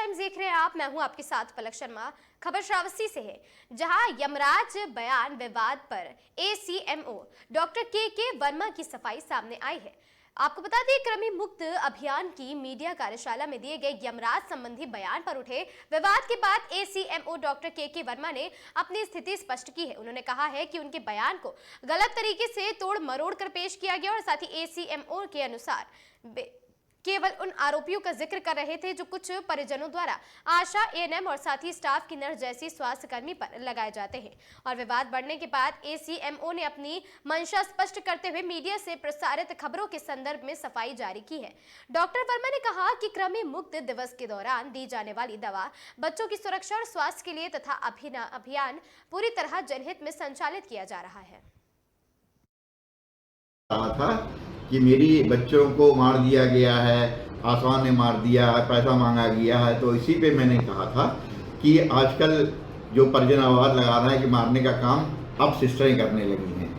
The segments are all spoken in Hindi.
टाइम्स देख रहे हैं आप। मैं हूं आपके साथ पलक शर्मा। खबर श्रावस्ती से है, जहां यमराज बयान विवाद पर एसीएमओ डॉक्टर के वर्मा की सफाई सामने आई है। आपको बता दें, कृमि मुक्त अभियान की मीडिया कार्यशाला में दिए गए यमराज संबंधी बयान पर उठे विवाद के बाद एसीएमओ डॉक्टर के वर्मा ने अपनी स्थिति स्पष्ट की है। उन्होंने कहा है कि उनके बयान को गलत तरीके से तोड़ मरोड़ कर पेश किया गया और साथ ही एसीएमओ के अनुसार केवल उन आरोपियों का जिक्र कर रहे थे जो कुछ परिजनों द्वारा आशा, एएनएम और साथ ही स्टाफ की नर्स जैसी स्वास्थ्य कर्मी पर लगाए जाते हैं। और विवाद बढ़ने के बाद एसीएमओ ने अपनी मंशा स्पष्ट करते हुए मीडिया से प्रसारित खबरों के संदर्भ में सफाई जारी की है। डॉक्टर वर्मा ने कहा कि कृमि मुक्त दिवस के दौरान दी जाने वाली दवा बच्चों की सुरक्षा और स्वास्थ्य के लिए तथा अभियान पूरी तरह जनहित में संचालित किया जा रहा है। कि मेरी बच्चों को मार दिया गया है, आसमान ने मार दिया है, पैसा मांगा गया है, तो इसी पे मैंने कहा था कि आजकल जो परिजन आवाज लगा रहा है कि मारने का काम अब सिस्टरें करने लगी हैं।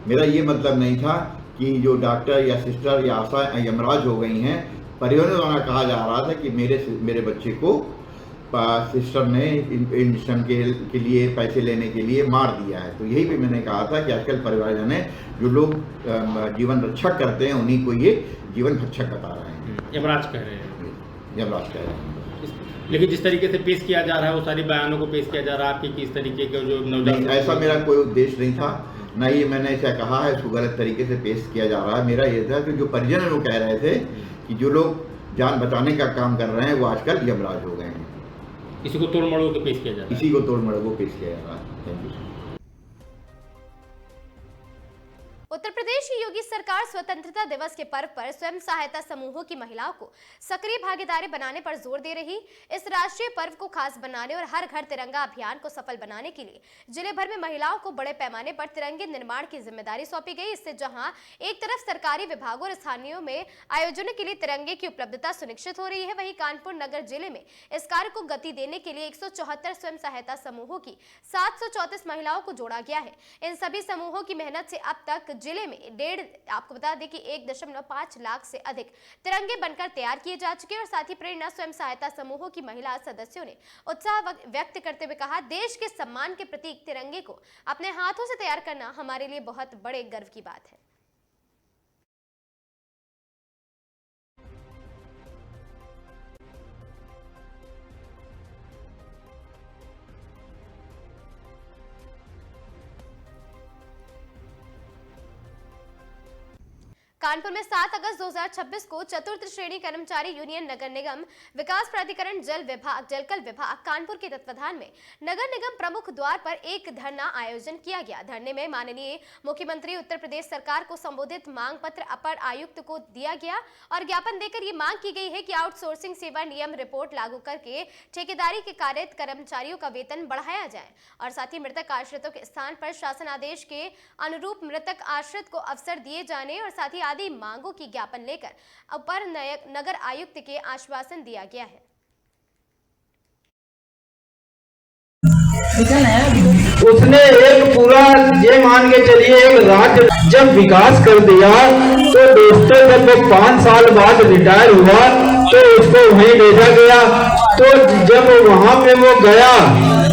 मेरा ये मतलब नहीं था कि जो डॉक्टर या सिस्टर या आशा यमराज हो गई हैं। परिजनों द्वारा कहा जा रहा था कि मेरे बच्चे को सिस्टर ने इंजेक्शन के लिए पैसे लेने के लिए मार दिया है। तो यही पे मैंने कहा था कि आजकल परिवारजन है जो लोग जीवन रक्षक करते हैं, उन्हीं को ये जीवन भक्षक बता रहे हैं। यमराज कह रहे हैं, यमराज कह रहे हैं। लेकिन जिस तरीके से पेश किया जा रहा है वो सारी बयानों को पेश किया जा रहा है, आपकी किस तरीके का जो ऐसा मेरा कोई उद्देश्य नहीं था, न ही मैंने ऐसा कहा है उसको गलत तरीके से पेश किया जा रहा है। मेरा ये था कि जो परिजन लोग कह रहे थे कि जो लोग जान बचाने का काम कर रहे हैं वो आजकल यमराज हो गए हैं। इसी को तोड़ मरोड़ के पेश किया जा रहा है। इसी को तोड़ मरोड़ को पेश किया जा रहा है। Thank you. उत्तर प्रदेश की योगी सरकार स्वतंत्रता दिवस के पर्व पर स्वयं सहायता समूहों की महिलाओं को सक्रिय भागीदारी बनाने पर जोर दे रही। इस राष्ट्रीय पर्व को खास बनाने और हर घर तिरंगा अभियान को सफल बनाने के लिए जिले भर में महिलाओं को बड़े पैमाने पर तिरंगे निर्माण की जिम्मेदारी सौंपी गई। इससे जहां एक तरफ सरकारी विभागों और स्थानीयों में आयोजनों के लिए तिरंगे की उपलब्धता सुनिश्चित हो रही है, वहीं कानपुर नगर जिले में इस कार्य को गति देने के लिए 174 स्वयं सहायता समूहों की 734 महिलाओं को जोड़ा गया है। इन सभी समूहों की मेहनत से अब तक जिले में आपको बता दें कि 1.5 लाख से अधिक तिरंगे बनकर तैयार किए जा चुके हैं। और साथ ही प्रेरणा स्वयं सहायता समूहों की महिला सदस्यों ने उत्साह व्यक्त करते हुए कहा, देश के सम्मान के प्रतीक तिरंगे को अपने हाथों से तैयार करना हमारे लिए बहुत बड़े गर्व की बात है। कानपुर में 7 अगस्त 2026 को चतुर्थ श्रेणी कर्मचारी यूनियन नगर निगम विकास प्राधिकरण जलकल विभाग कानपुर के तत्वाधान में नगर निगम प्रमुख द्वार पर एक धरना आयोजन किया गया। धरने में माननीय मुख्यमंत्री उत्तर प्रदेश सरकार को संबोधित मांग पत्र अपर आयुक्त को दिया गया और ज्ञापन देकर ये मांग की गई है कि आउटसोर्सिंग सेवा नियम रिपोर्ट लागू करके ठेकेदारी के कार्यरत कर्मचारियों का वेतन बढ़ाया जाए और साथ ही मृतक आश्रितों के स्थान पर शासन आदेश के अनुरूप मृतक आश्रित को अवसर दिए जाने और साथ ही आदि मांगों की ज्ञापन लेकर अपर नगर आयुक्त के आश्वासन दिया गया है। उसने एक पूरा ये मान के चलिए एक राज्य जब विकास कर दिया तो दोस्तों जब वो 5 साल बाद रिटायर हुआ तो उसको वहीं भेजा गया। तो जब वहां पे वो गया,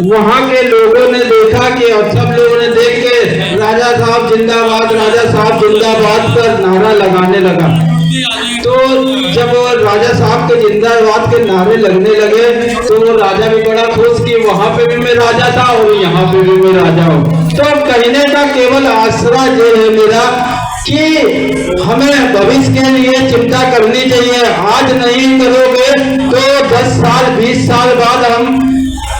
वहां के लोगों ने देखा कि और सब लोगों ने देख के राजा साहब जिंदाबाद, राजा साहब जिंदाबाद पर नारा लगाने लगा। तो जब राजा साहब के जिंदाबाद के नारे लगने लगे तो वो राजा भी बड़ा खुश कि वहां पे भी मैं राजा था और यहाँ पे भी मैं राजा हूँ। तो कहने का केवल आसरा ये है मेरा कि हमें भविष्य के लिए चिंता करनी चाहिए। आज नहीं करोगे तो 10 साल 20 साल बाद हम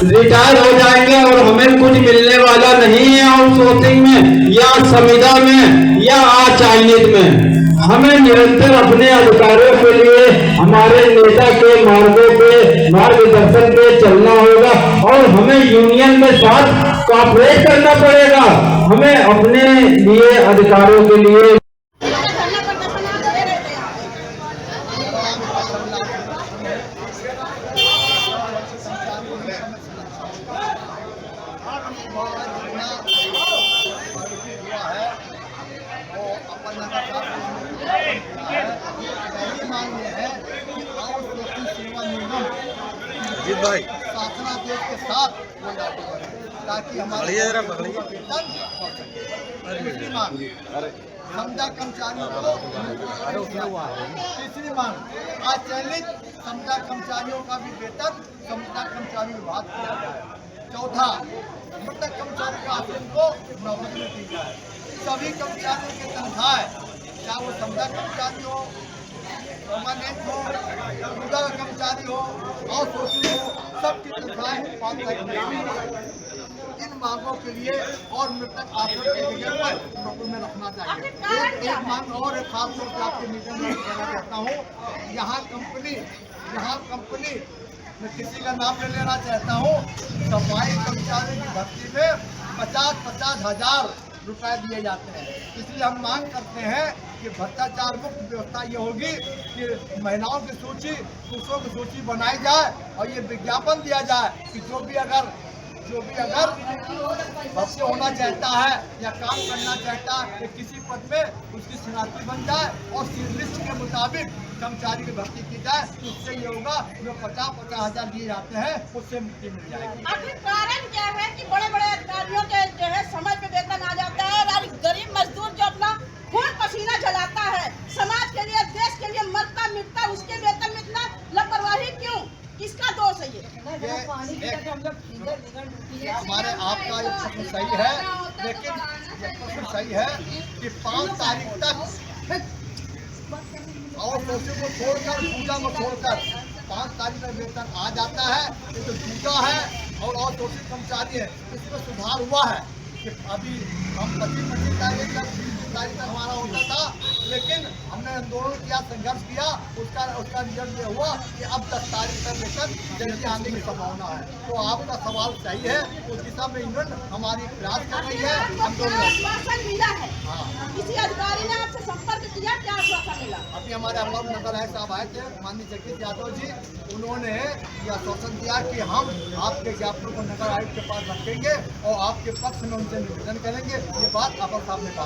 रिटायर हो जाएंगे और हमें कुछ मिलने वाला नहीं है आउटसोर्सिंग में या संविदा में या चाइनीज में। हमें निरंतर अपने अधिकारों के लिए हमारे नेता के मार्गों पे मार्गदर्शन पे चलना होगा और हमें यूनियन में साथ कॉपरेट करना पड़ेगा। हमें अपने लिए अधिकारों के लिए शासनादेश के साथ वो लागू करें ताकि हमारे वेतन हो सके। दूसरी मांग समझा कर्मचारियों को तीसरी मांग अचयनित समझा कर्मचारियों का भी वेतन समझा कर्मचारी विभाग किया जाए। चौथा, मृतक कर्मचारी के आश्रित को नौकरी में दी जाए। सभी कर्मचारियों की तनख्वाह, चाहे वो समझा कर्मचारी हो, परमानेंट हो, मुद्दा कर्मचारी हो, आउटसोर्सिंग हो, सबकी तनख्वाह 5 तारीख में इन मांगों के लिए और मृतक आश्रित की जगह पर नौकरी में रखना चाहिए। एक मांग और खास तौर पर आपके मीडिया में कहना चाहता हूँ, यहाँ कंपनी मैं किसी का नाम नहीं लेना चाहता हूँ, सफाई कर्मचारी की भर्ती में 50-50 हजार रुपए दिए जाते हैं। इसलिए हम मांग करते हैं कि भ्रष्टाचार मुक्त व्यवस्था ये होगी कि महिलाओं की सूची, पुरुषों की सूची बनाई जाए और ये विज्ञापन दिया जाए कि जो भी अगर भर्ती होना चाहता है या काम करना चाहता है किसी पद में, उसकी शनाख्ती बन जाए और सीट लिस्ट के मुताबिक कर्मचारी की भर्ती की जाए। तो उससे ये होगा जो 50-50 हजार दिए जाते हैं उससे मुक्ति मिल जाएगी। आखिर कारण क्या है कि बड़े बड़े अधिकारियों के जो है समय पे वेतन आ जाता है और गरीब मजदूर जो अपना खून पसीना जलाता है, समाज के लिए, देश के लिए मरता मिटता, उसके वेतन में इतना लापरवाही क्यों? किसका दोष है ये? हमारे आपका ये प्रश्न सही है, लेकिन ये प्रश्न सही है कि 5 तारीख तक और सोचे को छोड़कर, पूजा को छोड़कर 5 तारीख तक वेतन आ जाता है। ये जो पूजा है और सोचे कर्मचारी है, इसमें सुधार हुआ है कि अभी हम 25 तारीख तक, 20 तारीख तक हमारा होता था, लेकिन हमने आंदोलन किया, संघर्ष किया, उसका रिजल्ट ये हुआ कि अब 10 तारीख तक वेतन जल्दी आने की संभावना है। तो आपका सवाल सही है, उस दिशा में यूनियन हमारी प्रयास कर रही है। आश्वासन मिला है? किसी अधिकारी ने आपसे संपर्क किया, क्या आश्वासन मिला? अभी हमारे अपर नगर है साहब आए थे, माननीय जगदीश यादव जी, उन्होंने ये आश्वासन दिया कि हम आपके ज्ञापनों को नगर आयुक्त के पास रखेंगे और आपके पक्ष में उनसे निवेदन करेंगे। ये बात अपर साहब ने कहा।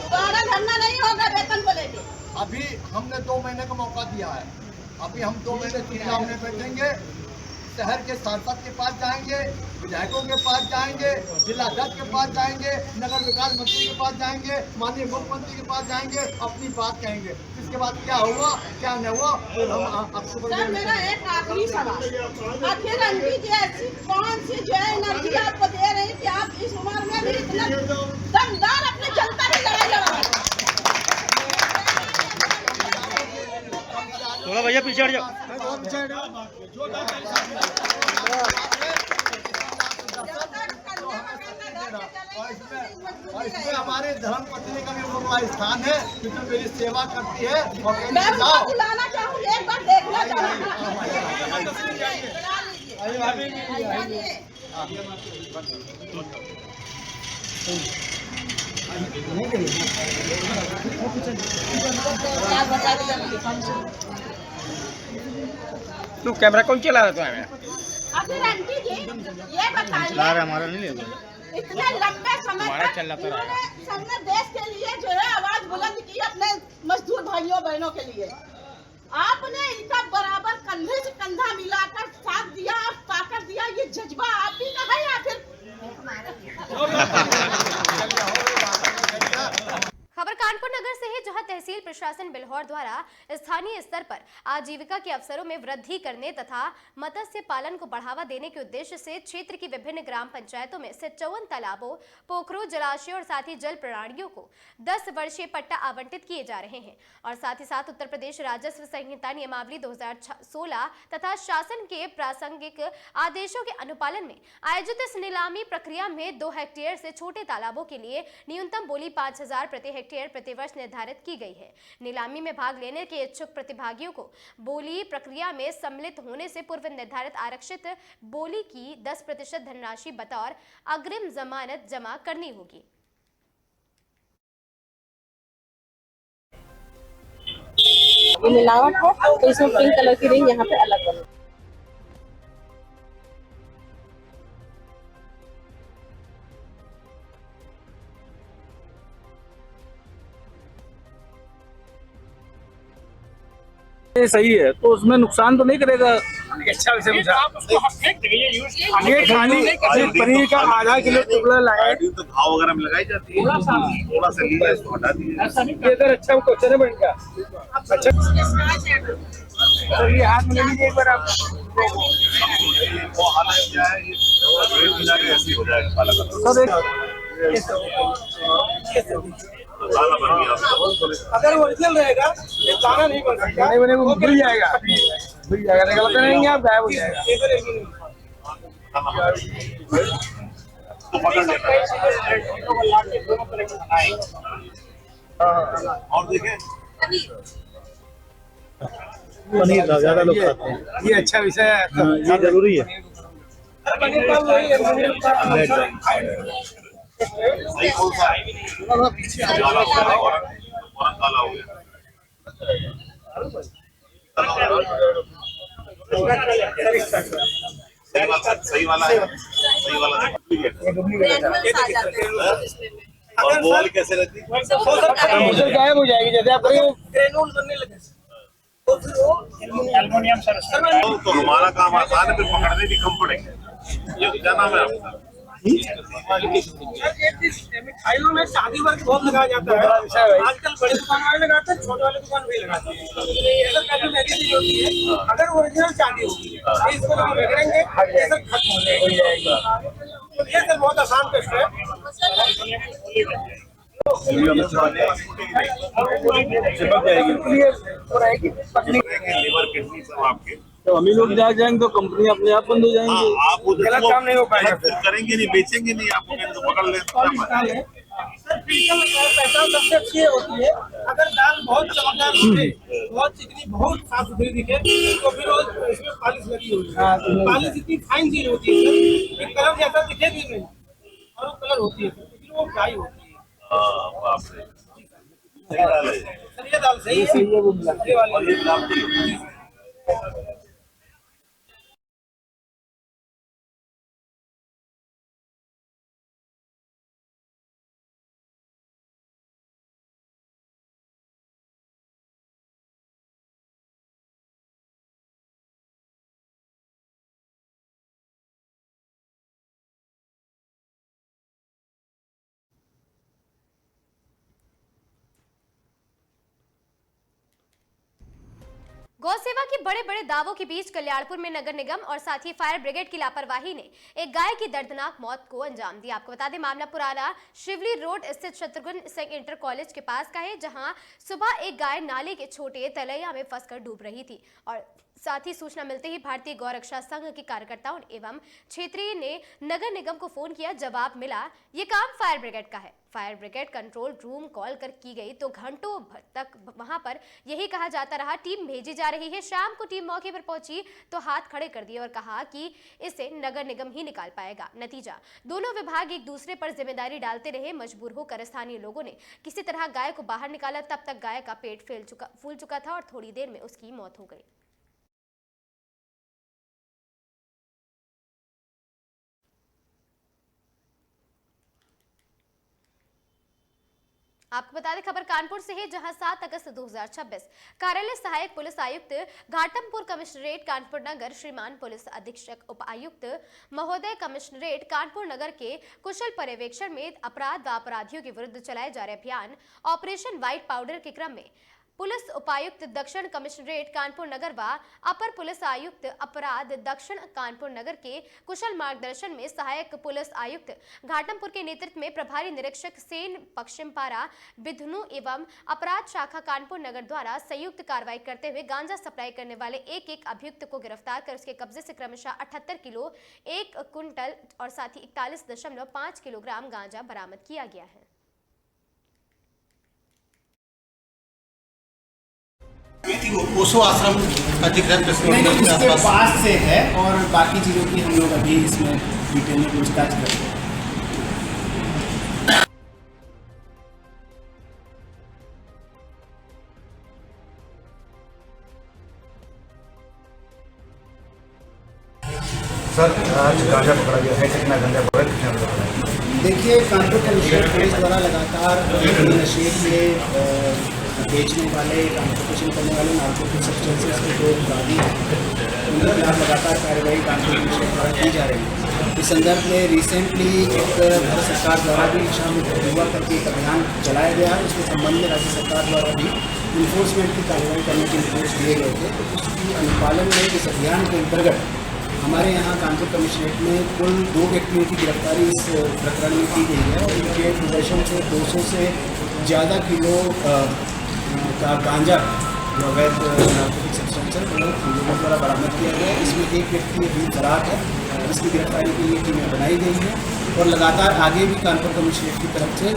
धरना नहीं होगा वेतन को लेकर? अभी हमने 2 महीने का मौका दिया है। अभी हम 2 महीने चुनाव में बैठेंगे, शहर के सांसद के पास जाएंगे, विधायकों के पास जाएंगे, जिलाध्यक्ष के पास जाएंगे, नगर विकास मंत्री के पास जाएंगे, माननीय मुख्यमंत्री के पास जाएंगे, अपनी बात कहेंगे। इसके बाद क्या हुआ क्या नहीं हुआ फिर हम आपको। सर, मेरा एक आखिरी सवाल, आखिर आंटी जी ऐसी कौन सी जो है एनर्जी आपको दे रही कि आप इस उम्र में भी इतना दमदार अपनी जनता की लड़ाई लड़ रहे हैं? थोड़ा भैया पीछे हट जाओ। और इसमें हमारे धर्म पत्नी का भी बहुत बड़ा स्थान है, क्योंकि मेरी सेवा करती है। मैं उनको बुलाना चाहूँगी, एक बार देखना तू कैमरा कौन चला रहा है? आखिर आंटी जी ये बताइए, हमारा नहीं ले इतने लंबे समय तक इन्होंने सबने देश के लिए जो है आवाज बुलंद की, अपने मजदूर भाइयों बहनों के लिए। आपने इनका बराबर कंधे से कंधा मिलाकर साथ दिया और ताकत दिया, ये जज्बा आप ही का है या फिर? खबर कानपुर नगर से है, जहां तहसील प्रशासन बिल्हौर द्वारा स्थानीय स्तर पर आजीविका के अवसरों में वृद्धि करने तथा मत्स्य पालन को बढ़ावा देने के उद्देश्य से क्षेत्र की विभिन्न ग्राम पंचायतों में 57 तालाबों, पोखरों, जलाशयों और साथ ही जल प्रणालियों को 10 वर्षीय पट्टा आवंटित किए जा रहे हैं। और साथ ही साथ उत्तर प्रदेश राजस्व संहिता नियमावली 2016 तथा शासन के प्रासंगिक आदेशों के अनुपालन में आयोजित इस नीलामी प्रक्रिया में 2 हेक्टेयर से छोटे तालाबों के लिए न्यूनतम बोली 5000 प्रति हेक्टेयर प्रतिवर्ष निर्धारित की गई है। नीलामी में भाग लेने के इच्छुक प्रतिभागियों को बोली प्रक्रिया में सम्मिलित होने से पूर्व निर्धारित आरक्षित बोली की 10% धनराशि बतौर अग्रिम जमानत जमा करनी होगी। ये मिलावट है तो इसमें पिंक कलर की रिंग यहाँ पे अलग बनी। ये सही है तो उसमें नुकसान तो नहीं करेगा। अच्छा वैसे ये खाली पनीर का आधा किलो टुकड़ा लाया तो घाव वगैरह में लगाई जाती है, थोड़ा सा लीला इसको हटा दिया। इधर अच्छा क्वेश्चन है बनेगा। अच्छा ये हाथ में ले लीजिए एक बार आप। वो हाथ क्या है ये ऐसे हो जाएगा पालक। अगर ओरिजिनल रहेगा ये दाना नहीं बन सकता, नहीं बने वो गिर जाएगा, गलत रहेंगे आप गायब हो जाएगा। और देखें पनीर ज्यादा लोग खाते हैं, ये अच्छा विषय है, ये जरूरी है। सही कौन सा काला काला हो गया, सही वाला है, सही वाला और वो वाली कैसे रहती है? गायब हो जाएगी जैसे आप ग्रेनुल बनने लगे एल्युमिनियम सर। तो हमारा काम आसान है, फिर पकड़ने भी कम पड़ेंगे। ये क्या नाम है आपका? मिठाइयों में शादी वर्ग बहुत लगाया जाता है, आजकल बड़े दुकान वाले लगाते हैं, छोटे वाले दुकान भी लगाते हैं। अगर ओरिजिनल शादी होगी तो इसको हम रगड़ेंगे, ये सब खत्म हो जाएगी। ये सब बहुत आसान टेस्ट है। तो हम ही लोग जाएंगे तो कंपनी अपने आप बंद हो जाएंगी। आप गलत काम नहीं हो पाएगा, करेंगे नहीं, बेचेंगे नहीं, आपको तो पकड़ ले। पैसा सबसे अच्छी होती है, अगर दाल बहुत चमकदार दिखे, बहुत चिकनी, बहुत साफ सुथरी दिखे तो फिर इसमें पॉलिश लगी होती है। पॉलिश इतनी फाइन चीज होती है सर, कलर जैसा दिखेगी नहीं और कलर होती है फिर वो फ्राई होती है। सर ये दाल सही है। गौ सेवा के बड़े बड़े दावों के बीच कल्याणपुर में नगर निगम और साथ ही फायर ब्रिगेड की लापरवाही ने एक गाय की दर्दनाक मौत को अंजाम दिया। आपको बता दें मामला पुराना शिवली रोड स्थित शत्रुघ्न सिंह इंटर कॉलेज के पास का है, जहां सुबह एक गाय नाले के छोटे तलैया में फंसकर डूब रही थी और साथ ही सूचना मिलते ही भारतीय गौ रक्षा संघ के कार्यकर्ताओं एवं क्षेत्रीय ने नगर निगम को फोन किया। जवाब मिला ये काम फायर ब्रिगेड का है। Fire brigade control room call कर की गई तो घंटों तक वहां पर यही कहा जाता रहा टीम भेजी जा रही है। शाम को टीम मौके पर पहुंची तो हाथ खड़े कर दिए और कहा कि इसे नगर निगम ही निकाल पाएगा। नतीजा दोनों विभाग एक दूसरे पर जिम्मेदारी डालते रहे। मजबूर होकर स्थानीय लोगों ने किसी तरह गाय को बाहर निकाला। तब तक गाय का पेट फूल चुका था और थोड़ी देर में उसकी मौत हो गई। आपको बता दें खबर कानपुर से है, जहां 7 अगस्त 2026 कार्यालय सहायक पुलिस आयुक्त घाटमपुर कमिश्नरेट कानपुर नगर श्रीमान पुलिस अधीक्षक उपायुक्त महोदय कमिश्नरेट कानपुर नगर के कुशल पर्यवेक्षण में अपराध व अपराधियों के विरुद्ध चलाए जा रहे अभियान ऑपरेशन व्हाइट पाउडर के क्रम में पुलिस उपायुक्त दक्षिण कमिश्नरेट कानपुर नगर व अपर पुलिस आयुक्त अपराध दक्षिण कानपुर नगर के कुशल मार्गदर्शन में सहायक पुलिस आयुक्त घाटमपुर के नेतृत्व में प्रभारी निरीक्षक सेन पश्चिमपारा बिधनु एवं अपराध शाखा कानपुर नगर द्वारा संयुक्त कार्रवाई करते हुए गांजा सप्लाई करने वाले एक अभियुक्त को गिरफ्तार कर उसके कब्जे से क्रमशः 78 किलो 1 कुंटल और साथ ही 41.5 किलोग्राम गांजा बरामद किया गया है। ओशो आश्रम का जिक्र इसके पास से है और बाकी चीज़ों की हम लोग अभी इसमें डिटेल में पूछताछ करते हैं। सर आज गांजा पकड़ा गया है, कितना गांजा पकड़ा, कितना पकड़ा है? देखिए कानपुर कमिश्नरेट पुलिस द्वारा लगातार नशे के बेचने वाले, ट्रांसपोर्टेशन करने वाले नार्कोटिक सब्सटेंसेस के जो अपराधी हैं उनके खिलाफ लगातार कार्रवाई कानून द्वारा की जा रही है। इस संदर्भ में रिसेंटली एक भारत सरकार द्वारा भी शामिल युवा करके एक अभियान चलाया गया है। उसके संबंध में राज्य सरकार द्वारा भी इन्फोर्समेंट की कार्रवाई करने के निर्देश दिए गए थे। तो उसकी अनुपालन में इस अभियान के अंतर्गत हमारे यहाँ कानपुर कमिश्नरेट में कुल 2 व्यक्तियों की गिरफ्तारी इस प्रकरण में की गई है और इनके पोजेशन से 200 से ज़्यादा किलो का गांजा जो अवैध नार्कोटिक सब्सटेंस है वो हम लोगों द्वारा बरामद किया गया है। इसमें एक व्यक्ति अभी फरार है, इसकी गिरफ्तारी के लिए टीमें बनाई गई हैं और लगातार आगे भी कानपुर कमिश्नरेट की तरफ से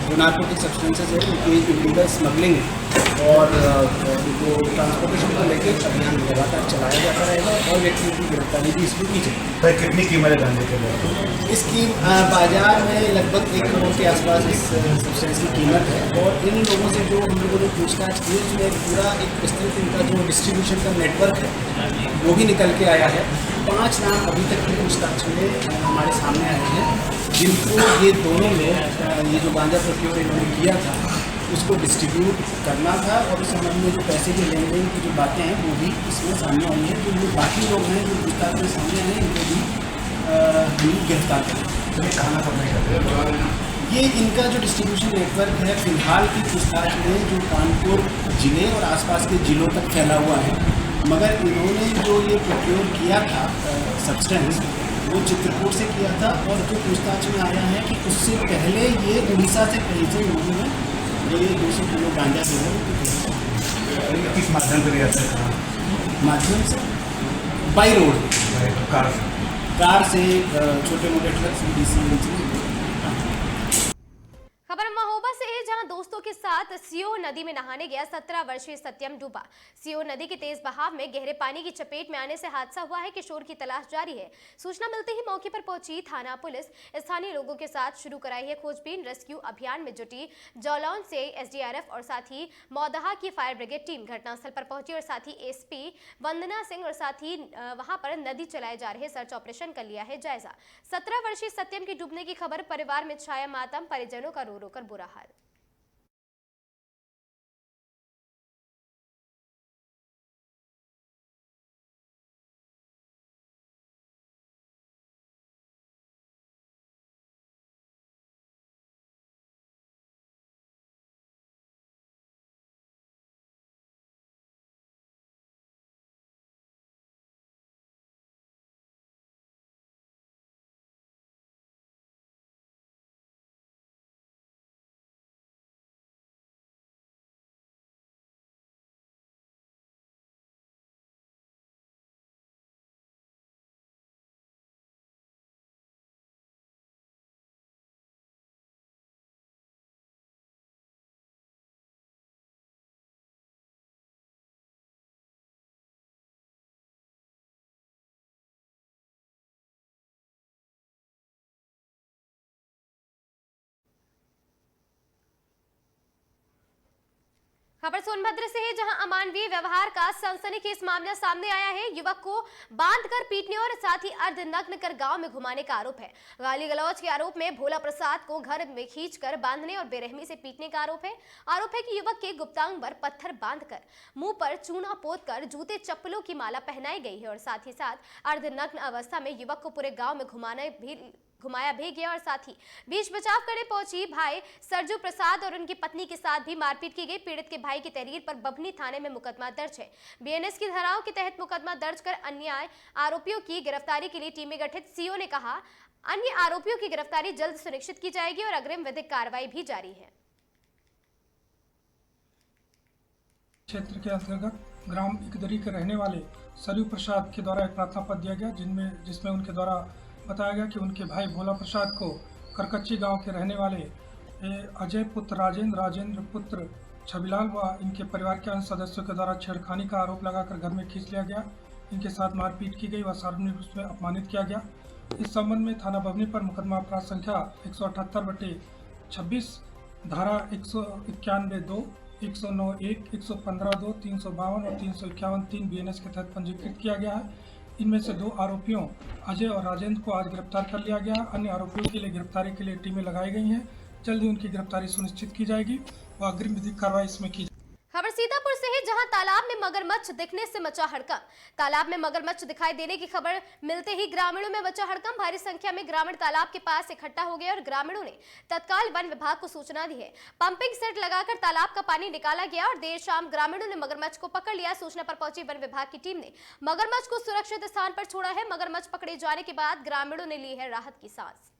जो नार्कोटिक सब्सटेंसेज है उनकी इलीगल स्मगलिंग और उनको ट्रांसपोर्टेशन को लेकर अभियान लगातार चलाया जाता रहेगा और व्यक्तियों की गिरफ्तारी भी इसमें की जाएगी। तो कितनी कीमत है गांजे के लिए? इसकी बाजार में लगभग 1 करोड़ के आसपास इस सब्सटेंस की कीमत है और इन लोगों से जो हम लोगों ने पूछताछ की उसमें पूरा एक विस्तृत इनका जो डिस्ट्रीब्यूशन का नेटवर्क है वो भी निकल के आया है। 5 नाम अभी तक की पूछताछ में हमारे सामने आए हैं जिनको ये दोनों लोग ये जो गांजा प्रोक्योर इन्होंने किया था उसको डिस्ट्रीब्यूट करना था और इस संबंध में जो पैसे के लेन देन की जो बातें हैं वो भी इसमें सामने आई हैं। जो बाकी लोग हैं जो पूछताछ में सामने आए हैं इनको भी गिरफ्तार करें। कहना पड़ेगा ये इनका जो डिस्ट्रीब्यूशन नेटवर्क है फिलहाल की पूछताछ में जो कानपुर जिले और आसपास के जिलों तक फैला हुआ है, मगर इन्होंने जो ये प्रोक्योर किया था सब्सटेंस वो चित्रकूट से किया था और जो पूछताछ में आया है कि उससे पहले ये उड़ीसा से कहीं से इन्होंने ये 200 किलो गांजा जो है किस माध्यम से लिया था? माध्यम से बाई रोड कार से छोटे मोटे ट्रक खबर महोबा से है जहां दोस्तों के साथ सीओ नदी में नहाने गया 17 वर्षीय सत्यम डूबा। सीओ नदी के तेज बहाव में गहरे पानी की चपेट में आने से हादसा हुआ है। किशोर की तलाश जारी है। सूचना मिलते ही मौके पर पहुंची थाना पुलिस स्थानीय लोगों के साथ शुरू कराई है खोजबीन। रेस्क्यू अभियान में जुटी जौलौन से एसडीआरएफ और साथ ही मौदहा की फायर ब्रिगेड टीम घटनास्थल पर पहुंची और साथ ही एसपी वंदना सिंह और साथ ही वहां पर नदी चलाए जा रहे सर्च ऑपरेशन का लिया है जायजा। 17 वर्षीय सत्यम की डूबने की खबर परिवार में छाया मातम, परिजनों का रो रो कर बुरा हाल। खबर सोनभद्र से है जहां अमानवीय व्यवहार का सनसनीखेज मामला सामने आया है। युवक को बांधकर पीटने और साथ ही अर्धनग्न कर गांव में घुमाने का आरोप है। गाली गलौज के आरोप में भोला प्रसाद को घर में खींचकर बांधने और बेरहमी से पीटने का आरोप है कि युवक के गुप्तांग पर पत्थर बांधकर मुंह पर चूना पोतकर जूते चप्पलों की माला पहनाई गई है और साथ ही साथ अर्धनग्न अवस्था में युवक को पूरे गाँव में घुमाया भी गया और साथ ही बीच बचाव करने पहुंची भाई सरजू प्रसाद और उनकी पत्नी के साथ भी मारपीट की गई। पीड़ित के भाई की तहरीर पर बभनी थाने में मुकदमा दर्ज है। बीएनएस की धाराओं के तहत मुकदमा दर्ज कर अन्य आरोपियों की गिरफ्तारी के लिए टीमें गठित। सीओ ने कहा अन्य आरोपियों की गिरफ्तारी जल्द सुनिश्चित की जाएगी और अग्रिम विधिक कार्रवाई भी जारी है। क्षेत्र के अंतर्गत ग्राम इकदरी के रहने वाले सरयू प्रसाद के द्वारा एक प्रार्थना पत्र दिया गया जिसमें उनके द्वारा बताया गया कि उनके भाई भोला प्रसाद को करकच्ची गांव के रहने वाले अजय पुत्र राजेंद्र पुत्र छबिलाल व इनके परिवार के अन्य सदस्यों के द्वारा छेड़खानी का आरोप लगाकर घर में खींच लिया गया। इनके साथ मारपीट की गई व सार्वजनिक रूप में अपमानित किया गया। इस संबंध में थाना बभनी पर मुकदमा अपराध संख्या 178/26 धारा 191(2), 109(1), 115(2), 352 और 351(3) बीएनएस के तहत पंजीकृत किया गया है। इनमें से 2 आरोपियों अजय और राजेंद्र को आज गिरफ्तार कर लिया गया। अन्य आरोपियों के लिए गिरफ्तारी के लिए टीमें लगाई गई हैं। जल्द ही उनकी गिरफ्तारी सुनिश्चित की जाएगी और अग्रिम विधिक कार्रवाई इसमें की जाएगी। जहां तालाब में मगरमच्छ दिखने से मचा हड़कंप। तालाब में मगरमच्छ दिखाई देने की खबर मिलते ही ग्रामीणों में मचा हड़कंप। भारी संख्या में ग्रामीण तालाब के पास इकट्ठा हो गए और ग्रामीणों ने तत्काल वन विभाग को सूचना दी है। पंपिंग सेट लगाकर तालाब का पानी निकाला गया और देर शाम ग्रामीणों ने मगरमच्छ को पकड़ लिया। सूचना पर पहुंची वन विभाग की टीम ने मगरमच्छ को सुरक्षित स्थान पर छोड़ा है। मगरमच्छ पकड़े जाने के बाद ग्रामीणों ने ली है राहत की सांस।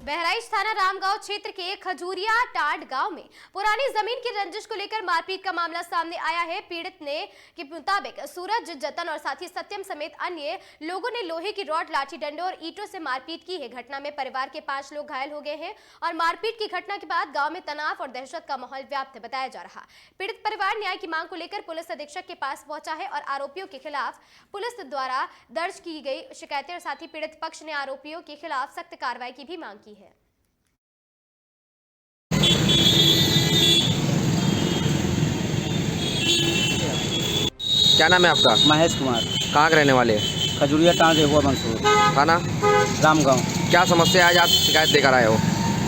बहराइच थाना रामगांव क्षेत्र के खजूरिया टाट गांव में पुरानी जमीन की रंजिश को लेकर मारपीट का मामला सामने आया है। पीड़ित ने के मुताबिक सूरज, जतन और साथी सत्यम समेत अन्य लोगों ने लोहे की रॉड, लाठी डंडे और ईंटों से मारपीट की है। घटना में परिवार के 5 लोग घायल हो गए हैं और मारपीट की घटना के बाद गाँव में तनाव और दहशत का माहौल व्याप्त बताया जा रहा। पीड़ित परिवार न्याय की मांग को लेकर पुलिस अधीक्षक के पास पहुंचा है और आरोपियों के खिलाफ पुलिस द्वारा दर्ज की गई शिकायतें और साथ ही पीड़ित पक्ष ने आरोपियों के खिलाफ सख्त कार्रवाई की भी मांग की है। क्या नाम है आपका? महेश कुमार। कहाँ के रहने वाले हैं? खजूरिया टाँड रेहुआ मंसूर, थाना रामगांव। क्या समस्या है आज आप शिकायत देकर आए हो?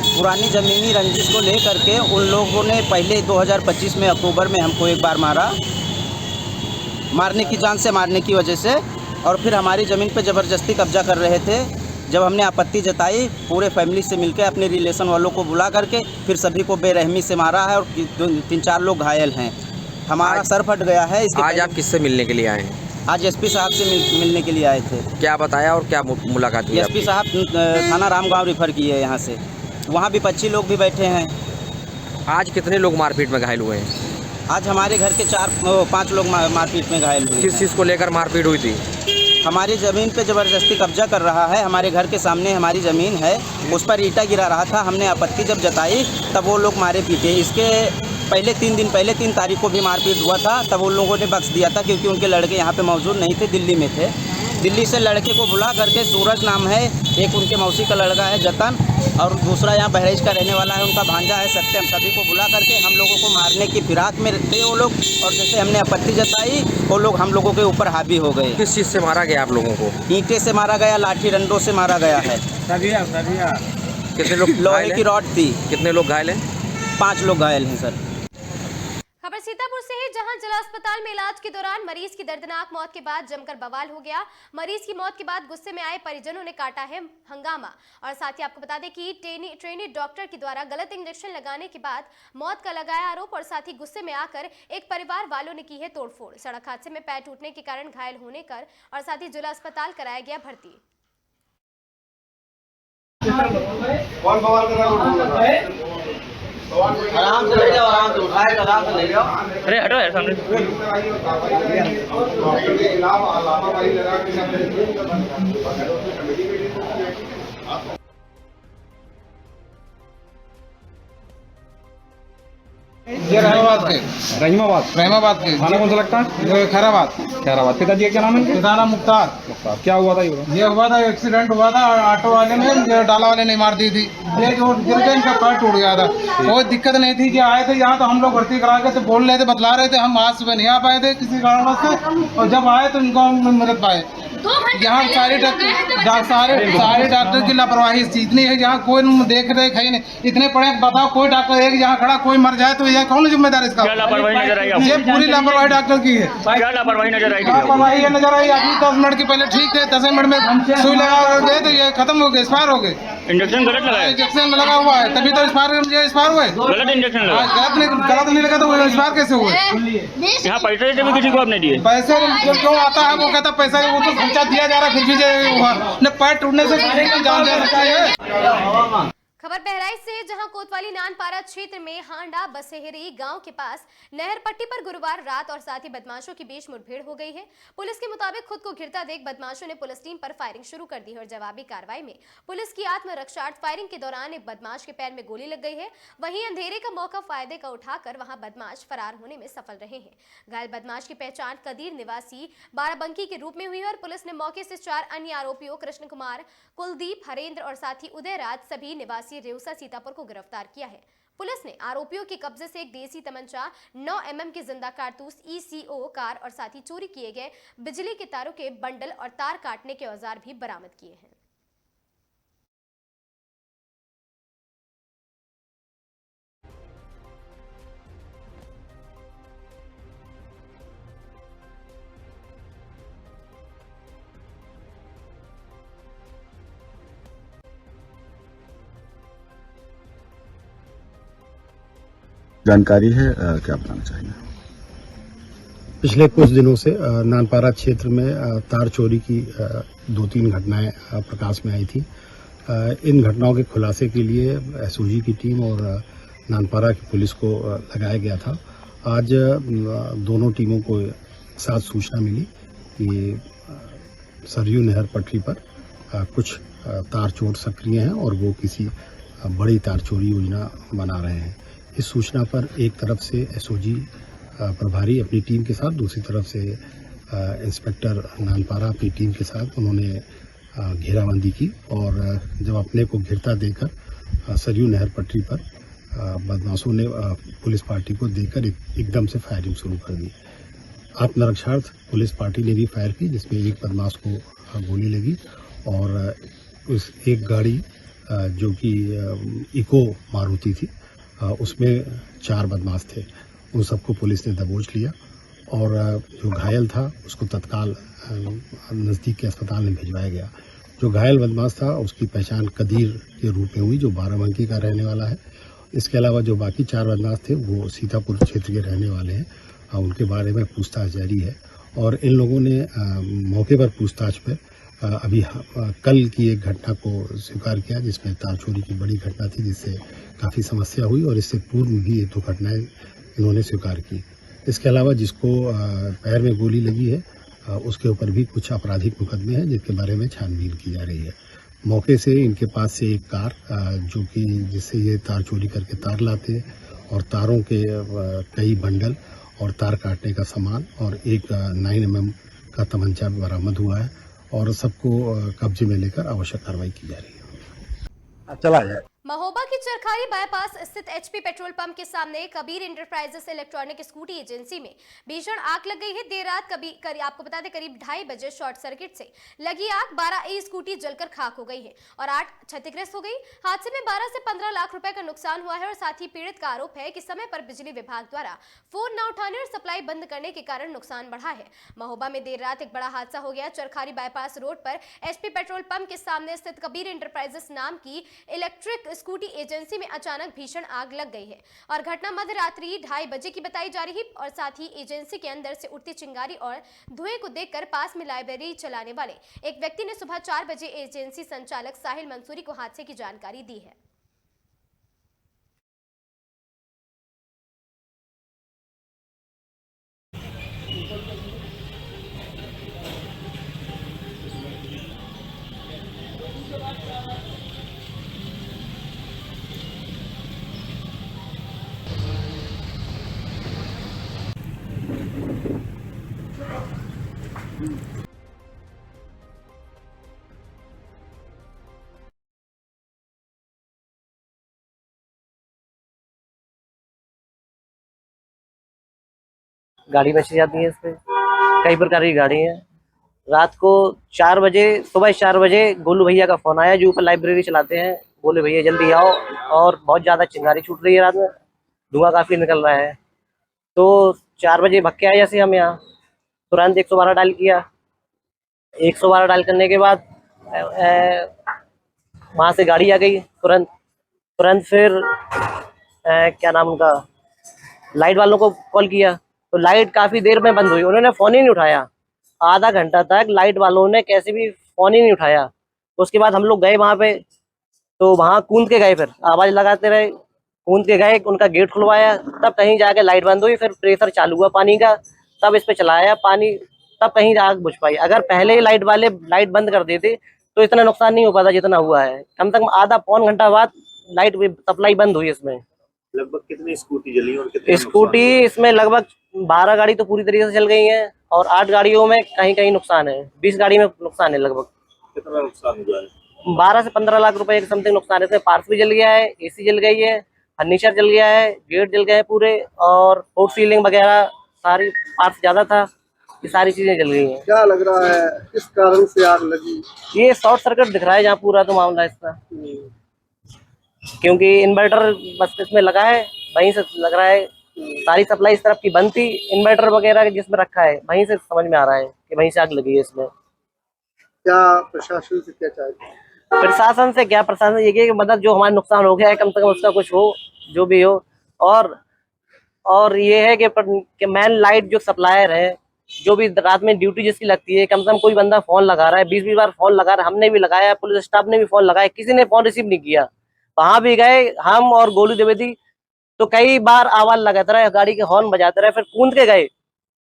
पुरानी ज़मीनी रंजिश को लेकर के उन लोगों ने पहले 2025 में अक्टूबर में हमको एक बार मारा, मारने की जान से मारने की वजह से, और फिर हमारी ज़मीन पे ज़बरदस्ती कब्जा कर रहे थे। जब हमने आपत्ति जताई, पूरे फैमिली से मिलकर अपने रिलेशन वालों को बुला करके फिर सभी को बेरहमी से मारा है और 3-4 लोग घायल हैं। हमारा सर फट गया है। आज आप किससे मिलने के लिए आए हैं? आज एसपी साहब से मिलने के लिए आए थे। क्या बताया और क्या मुलाकात हुई? एसपी साहब थाना रामगांव रेफर किए यहाँ से। वहाँ भी 25 लोग भी बैठे हैं। आज कितने लोग मारपीट में घायल हुए हैं? आज हमारे घर के 4-5 लोग मारपीट में घायल हुए। किस चीज़ को लेकर मारपीट हुई थी? हमारी ज़मीन पे ज़बरदस्ती कब्जा कर रहा है। हमारे घर के सामने हमारी ज़मीन है, उस पर ईंटा गिरा रहा था। हमने आपत्ति जब जताई तब वो लोग मारे पीटे। इसके पहले 3 दिन पहले 3 तारीख को भी मारपीट हुआ था, तब उन लोगों ने बख्श दिया था क्योंकि उनके लड़के यहाँ पे मौजूद नहीं थे, दिल्ली में थे। दिल्ली से लड़के को बुला करके, सूरज नाम है, एक उनके मौसी का लड़का है जतन, और दूसरा यहाँ बहराइच का रहने वाला है, उनका भांजा है सत्यम। सभी को बुला करके हम लोगों को मारने की फिराक में थे वो लोग, और जैसे हमने आपत्ति जताई वो लोग हम लोगों के ऊपर हावी हो गए। किस चीज़ से मारा गया आप लोगों को? ईंटे से मारा गया, लाठी डंडों से मारा गया है। कितने लोग? लोहे की रॉड थी। कितने लोग घायल हैं? 5 लोग घायल हैं सर। खबर सीतापुर से है, जहां जिला अस्पताल में इलाज के दौरान मरीज की दर्दनाक मौत के बाद जमकर बवाल हो गया। मरीज की मौत के बाद गुस्से में आए परिजनों ने काटा है हंगामा। और साथ ही आपको बता दें कि ट्रेनी डॉक्टर के द्वारा गलत इंजेक्शन लगाने के बाद मौत का लगाया आरोप, और साथ ही गुस्से में आकर एक परिवार वालों ने की है तोड़फोड़। सड़क हादसे में पैर टूटने के कारण घायल होने कर और साथ ही जिला अस्पताल कराया गया भर्ती। आराम से ले जाओ, आराम से उठाए, आराम से ले जाओ। अरे हटो यार सामने। ये रहीमाबाद के थाना कौन सा लगता है? खैराबाद। पिताजी का क्या नाम है? पिता नाम मुख्तार। क्या हुआ था? ये हुआ था, एक्सीडेंट हुआ था, ऑटो वाले ने, डाला वाले ने मार दी थी। ये जो गिर गया, इनका पैर टूट गया था। कोई दिक्कत नहीं थी कि आए थे यहाँ, तो हम लोग भर्ती करा के तो बोल रहे थे, बतला रहे थे, हम आज सुबह नहीं आ पाए थे किसी कारण से, और जब आए तो इनको हम मदद पाए। यहाँ सारे डॉक्टर की लापरवाही इतनी है, यहाँ कोई देख रेख है नहीं। इतने पढ़े, बताओ, कोई डॉक्टर एक यहाँ खड़ा, कोई मर जाए तो ये कौन जिम्मेदार इसका? लापरवाही नजर आई? ये पूरी लापरवाही डॉक्टर की है। क्या लापरवाही नजर आई? लापरवाही नजर आई। अभी 10 मिनट के पहले ठीक थे, 10 मिनट में सुई लगा गए तो ये खत्म हो गए, एक्सपायर हो गए। इंजेक्शन गलत लगाया, इंजेक्शन लगा हुआ है तभी तो एक्सपायर हुए। गलत इंजेक्शन लगा, गलत नहीं लगा तो वो एक्सपायर कैसे हुए? यहाँ पैसे देते भी किसी को आपने दिए? पैसे जो आता है वो कहता पैसा वो तो खर्चा दिया जा रहा है, फिर भी पैर टूटने से जान जा सकता है। खबर बहराइच से, जहां कोतवाली नानपारा क्षेत्र में हांडा बसेहरी गांव के पास नहर पट्टी पर गुरुवार रात और साथी बदमाशों के बीच मुठभेड़ हो गई है। पुलिस के मुताबिक खुद को घिरता देख बदमाशों ने पुलिस टीम पर फायरिंग शुरू कर दी है और जवाबी कार्रवाई में पुलिस की आत्मरक्षार्थ फायरिंग के दौरान एक बदमाश के पैर में गोली लग गई है। वहीं अंधेरे का मौका फायदे का उठाकर वहां बदमाश फरार होने में सफल रहे हैं। घायल बदमाश की पहचान कदीर निवासी बाराबंकी के रूप में हुई है और पुलिस ने मौके से 4 अन्य आरोपियों कृष्ण कुमार, कुलदीप, हरेंद्र और साथी उदयराज सभी निवासी रेउसा सीतापुर को गिरफ्तार किया है। पुलिस ने आरोपियों के कब्जे से एक देसी तमंचा, 9 mm के जिंदा कारतूस, ECO कार और साथ ही चोरी किए गए बिजली के तारों के बंडल और तार काटने के औजार भी बरामद किए हैं। जानकारी है, क्या बताना चाहिए? पिछले कुछ दिनों से नानपारा क्षेत्र में तार चोरी की 2-3 घटनाएं प्रकाश में आई थी। इन घटनाओं के खुलासे के लिए SOG की टीम और नानपारा की पुलिस को लगाया गया था। आज दोनों टीमों को साथ सूचना मिली कि सरयू नहर पटरी पर कुछ तार चोर सक्रिय हैं और वो किसी बड़ी तार चोरी योजना बना रहे हैं। इस सूचना पर एक तरफ से SOG प्रभारी अपनी टीम के साथ, दूसरी तरफ से इंस्पेक्टर नानपारा अपनी टीम के साथ उन्होंने घेराबंदी की और जब अपने को घिरता देकर सरयू नहर पटरी पर बदमाशों ने पुलिस पार्टी को देकर एकदम से फायरिंग शुरू कर दी। आत्मरक्षार्थ पुलिस पार्टी ने भी फायर की, जिसमें एक बदमाश को गोली लगी और उस एक गाड़ी जो कि इको मारुति थी उसमें 4 बदमाश थे। उन सबको पुलिस ने दबोच लिया और जो घायल था उसको तत्काल नज़दीक के अस्पताल में भिजवाया गया। जो घायल बदमाश था उसकी पहचान कदीर के रूप में हुई, जो बाराबंकी का रहने वाला है। इसके अलावा जो बाकी 4 बदमाश थे वो सीतापुर क्षेत्र के रहने वाले हैं। उनके बारे में पूछताछ जारी है और इन लोगों ने मौके पर पूछताछ में अभी कल की एक घटना को स्वीकार किया, जिसमें तार चोरी की बड़ी घटना थी जिससे काफ़ी समस्या हुई और इससे पूर्व भी 1-2 घटनाएं इन्होंने स्वीकार की। इसके अलावा जिसको पैर में गोली लगी है उसके ऊपर भी कुछ आपराधिक मुकदमे हैं जिसके बारे में छानबीन की जा रही है। मौके से इनके पास से एक कार जो कि जिससे ये तार चोरी करके तार लाते हैं और तारों के कई बंडल और तार काटने का सामान और एक 9 mm का तमंचा बरामद हुआ है और सबको कब्जे में लेकर आवश्यक कार्रवाई की जा रही है। चला जाए। महोबा की चरखारी बाईपास स्थित HP पेट्रोल पंप के सामने Kabir enterprises electronic scooty agency में भीषण आग लग गई है। देर रात आपको बता दें करीब 2:30 बजे शॉर्ट सर्किट से लगी आग 12 स्कूटी जलकर खाक हो गई है और 8 क्षतिग्रस्त हो गई। हादसे में 12 से 15 लाख रुपए का नुकसान हुआ है और साथ ही पीड़ित का आरोप है कि समय पर बिजली विभाग द्वारा फोन न उठाने और सप्लाई बंद करने के कारण नुकसान बढ़ा है। महोबा में देर रात एक बड़ा हादसा हो गया। चरखारी बाईपास रोड पर HP पेट्रोल पंप के सामने स्थित कबीर इंटरप्राइजेस नाम की इलेक्ट्रिक स्कूटी एजेंसी में अचानक भीषण आग लग गई है और घटना मध्य रात्रि 2:30 बजे की बताई जा रही है और साथ ही एजेंसी के अंदर से उठती चिंगारी और धुएं को देखकर पास में लाइब्रेरी चलाने वाले एक व्यक्ति ने सुबह 4 बजे एजेंसी संचालक साहिल मंसूरी को हादसे की जानकारी दी है। गाड़ी बेची जाती है, इसमें कई प्रकार की गाड़ी है। रात को 4 बजे, सुबह 4 बजे गोलू भैया का फोन आया जो ऊपर लाइब्रेरी चलाते हैं। बोले भैया जल्दी आओ और बहुत ज़्यादा चिंगारी छूट रही है, रात में धुआं काफ़ी निकल रहा है। तो 4 बजे भग के आए जैसे हम यहाँ, तुरंत 112 डायल किया। 112 डायल करने के बाद वहाँ से गाड़ी आ गई तुरंत फिर क्या नाम उनका, लाइट वालों को कॉल किया तो लाइट काफ़ी देर में बंद हुई, उन्होंने फ़ोन ही नहीं उठाया। आधा घंटा तक लाइट वालों ने कैसे भी फ़ोन ही नहीं उठाया। उसके बाद हम लोग गए वहाँ पे, तो वहाँ कूद के गए, फिर आवाज़ लगाते रहे, कूद के गए, उनका गेट खुलवाया, तब कहीं जाके लाइट बंद हुई। फिर प्रेशर चालू हुआ पानी का, तब इस पे चलाया पानी, तब कहीं आग बुझ पाई। अगर पहले ही लाइट वाले लाइट बंद कर देते तो इतना नुकसान नहीं हो पाता जितना हुआ है। कम से कम आधा पौन घंटा बाद लाइट सप्लाई बंद हुई। इसमें लगभग कितनी स्कूटी जली और कितने स्कूटी इसमें लगभग 12 गाड़ी तो पूरी तरीके से जल गई हैं और 8 गाड़ियों में कहीं कहीं नुकसान है। 20 गाड़ी में नुकसान है। लगभग कितना नुकसान हुआ है? 12 से 15 लाख रुपए के समथिंग नुकसान है। इसमें पार्ट्स भी जल गया है, एसी जल गई है, फर्नीचर जल गया है, गेट जल गए हैं पूरे, और फोर सीलिंग वगैरह सारी पार्ट्स ज्यादा था, ये सारी चीजें जल गई हैं। क्या लग रहा है किस कारण से आग लगी? ये शॉर्ट सर्किट दिख रहा है जहाँ पूरा तो मामला इसका, क्योंकि इन्वर्टर बस इसमें लगा है, वहीं से लग रहा है। सारी सप्लाई इस तरफ की बंद थी, इन्वर्टर वगैरह जिसमें रखा है वहीं से समझ में आ रहा है कि वहीं से आग लगी है इसमें। क्या प्रशासन से क्या चाहते हैं? प्रशासन से क्या, प्रशासन ये कि मदद, जो हमारा नुकसान हो गया है कम से कम उसका कुछ हो, जो भी हो। और ये है कि मेन लाइट जो सप्लायर है, जो भी रात में ड्यूटी जिसकी लगती है, कम से कम कोई बंदा फोन लगा रहा है, 20-20 बार फोन लगा रहा है, हमने भी लगाया, पुलिस स्टाफ ने भी फोन लगाया, किसी ने फोन रिसीव नहीं किया। वहां भी गए हम और गोलू द्विवेदी, तो कई बार आवाज लगाते रहे, गाड़ी के हॉर्न बजाते रहे, फिर कूद के गए,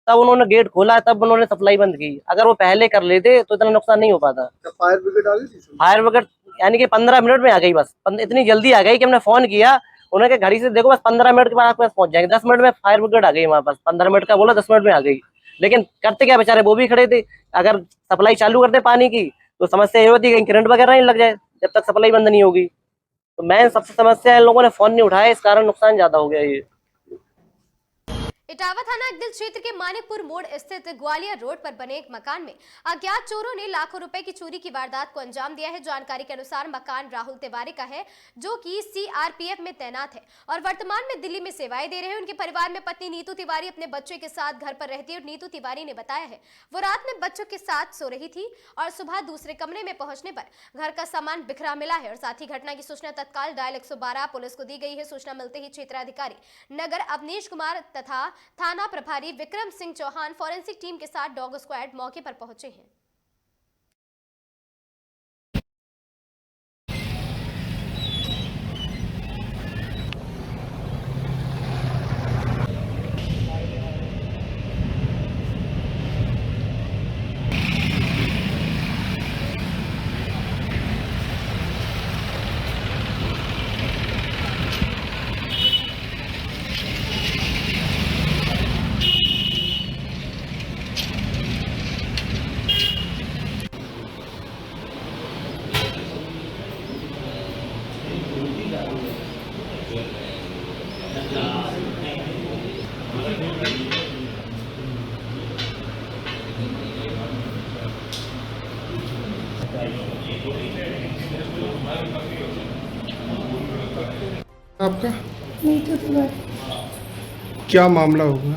तब उन्होंने गेट खोला, तब उन्होंने सप्लाई बंद की। अगर वो पहले कर लेते तो इतना नुकसान नहीं हो पाता। फायर ब्रिगेड आ गई थी? फायर ब्रिगेड यानी कि 15 मिनट में आ गई, बस इतनी जल्दी आ गई कि हमने फोन किया, उन्होंने घड़ी से देखो बस 15 मिनट के बाद आपके पास पहुंच जाएंगे। 10 मिनट में फायर ब्रिगेड आ गई हमारे पास, 15 मिनट का बोला 10 मिनट में आ गई। लेकिन करते क्या बेचारे, वो भी खड़े थे। अगर सप्लाई चालू करते पानी की तो समस्या ये होती है कि करंट वगैरह नहीं लग जाए जब तक सप्लाई बंद नहीं होगी। तो मेन सबसे समस्या है, लोगों ने फोन नहीं उठाया, इस कारण नुकसान ज्यादा हो गया। ये इटावा थाना अगदिल क्षेत्र के मानिकपुर मोड़ स्थित ग्वालियर रोड पर बने एक मकान में अज्ञात चोरों ने लाखों रुपए की चोरी की वारदात को अंजाम दिया है। जानकारी के अनुसार मकान राहुल तिवारी का है, जो कि सीआरपीएफ में तैनात है और वर्तमान में दिल्ली में सेवाएं दे रहे हैं। उनके परिवार में पत्नी नीतू तिवारी अपने बच्चे के साथ घर पर रहती है और नीतू तिवारी ने बताया है वो रात में बच्चों के साथ सो रही थी और सुबह दूसरे कमरे में पहुंचने पर घर का सामान बिखरा मिला है। और साथ ही घटना की सूचना तत्काल डायल 112 पुलिस को दी गई है। सूचना मिलते ही क्षेत्राधिकारी नगर अवनीश कुमार तथा थाना प्रभारी विक्रम सिंह चौहान फॉरेंसिक टीम के साथ डॉग स्क्वाड मौके पर पहुंचे हैं। आपका नीतू तिवारी। क्या मामला होगा?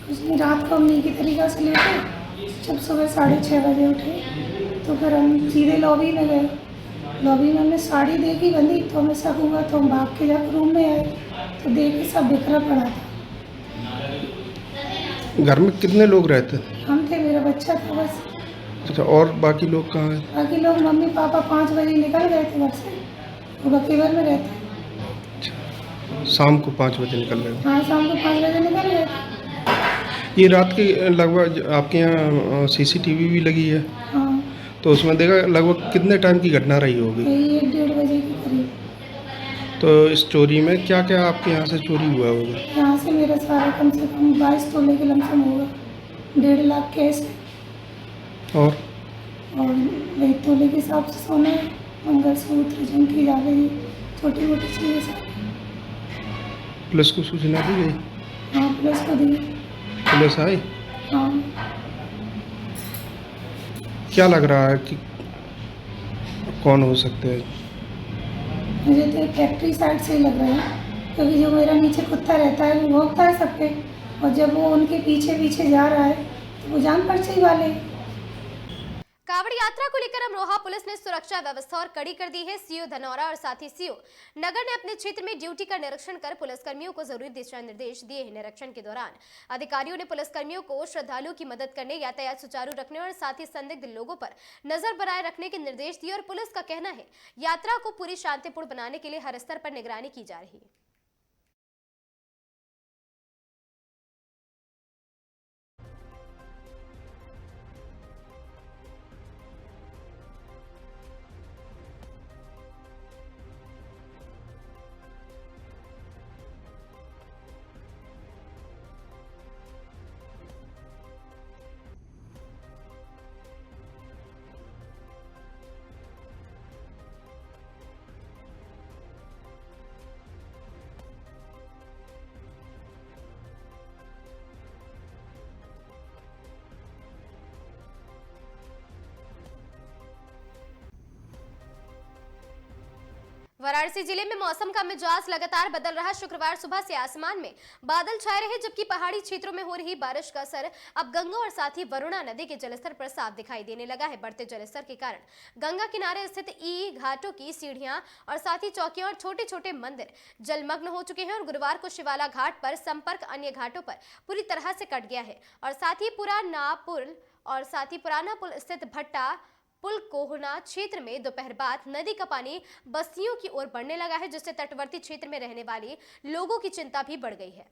कुछ नहीं, रात को हम नी की तरीका से लेटे, जब सुबह 6:30 बजे उठे तो फिर हम सीधे लॉबी में गए। लॉबी में हमने साड़ी देखी बंदी, तो हमें शक हुआ, तो हम भाग के जाकर रूम में आए तो देखे सब बिखरा पड़ा था। घर में कितने लोग रहते थे? हम थे, मेरा बच्चा था बस। अच्छा, और बाकी लोग कहाँ हैं? बाकी लोग मम्मी पापा 5 बजे निकल गए थे घर से, वो बकेवर में रहते। शाम को 5 बजे निकल गए? हाँ, शाम को 5 बजे निकल गए थे। ये रात के लगभग आपके यहाँ सीसीटीवी भी लगी है? हाँ। तो उसमें देखा लगभग कितने टाइम की घटना रही होगी? 1-1:30 बजे के करीब। तो इस चोरी में क्या क्या आपके यहाँ से चोरी हुआ होगा? यहाँ से मेरा सारा कम से कम 22 तोले के लमसम होगा, 1.5 लाख कैश है और वही तोले के हिसाब से सोना है, मंगलसूत्र, झुमकी, जावेरी, छोटी मोटी चीज़ें सारी। पुलिस को सूचना दी गई? हाँ, पुलिस को दी। पुलिस आई? हाँ। क्या लग रहा है कि कौन हो सकते हैं? मुझे तो फैक्ट्री साइड से ही लग रहा है, क्योंकि जो मेरा नीचे कुत्ता रहता है वो भौंकता है सब पे, और जब वो उनके पीछे पीछे जा रहा है तो वो जान पर्ची वाले। कावड़ यात्रा को लेकर अमरोहा पुलिस ने सुरक्षा व्यवस्था और कड़ी कर दी है। सीओ धनौरा और साथ ही सीओ नगर ने अपने क्षेत्र में ड्यूटी का निरीक्षण कर पुलिसकर्मियों को जरूरी दिशा निर्देश दिए हैं। निरीक्षण के दौरान अधिकारियों ने पुलिसकर्मियों को श्रद्धालुओं की मदद करने, यातायात सुचारू रखने और साथ ही संदिग्ध लोगों पर नजर बनाए रखने के निर्देश दिए। और पुलिस का कहना है यात्रा को पूरी शांतिपूर्ण बनाने के लिए हर स्तर पर निगरानी की जा रही है। वाराणसी जिले में मौसम का मिजाज लगातार बदल रहा। शुक्रवार सुबह से आसमान में बादल छाए रहे, जबकि पहाड़ी क्षेत्रों में हो रही बारिश का असर अब गंगा और साथ ही वरुणा नदी के जलस्तर पर साफ दिखाई देने लगा है। बढ़ते जलस्तर के कारण गंगा किनारे स्थित ई घाटों की सीढ़ियां और साथ ही चौकियां और छोटे छोटे मंदिर जलमग्न हो चुके हैं। और गुरुवार को शिवाला घाट पर संपर्क अन्य घाटों पर पूरी तरह से कट गया है। और साथ ही पुराना पुल स्थित भट्टा पुल कोहना क्षेत्र में दोपहर बाद नदी का पानी बस्तियों की ओर बढ़ने लगा है, जिससे तटवर्ती क्षेत्र में रहने वाले लोगों की चिंता भी बढ़ गई है।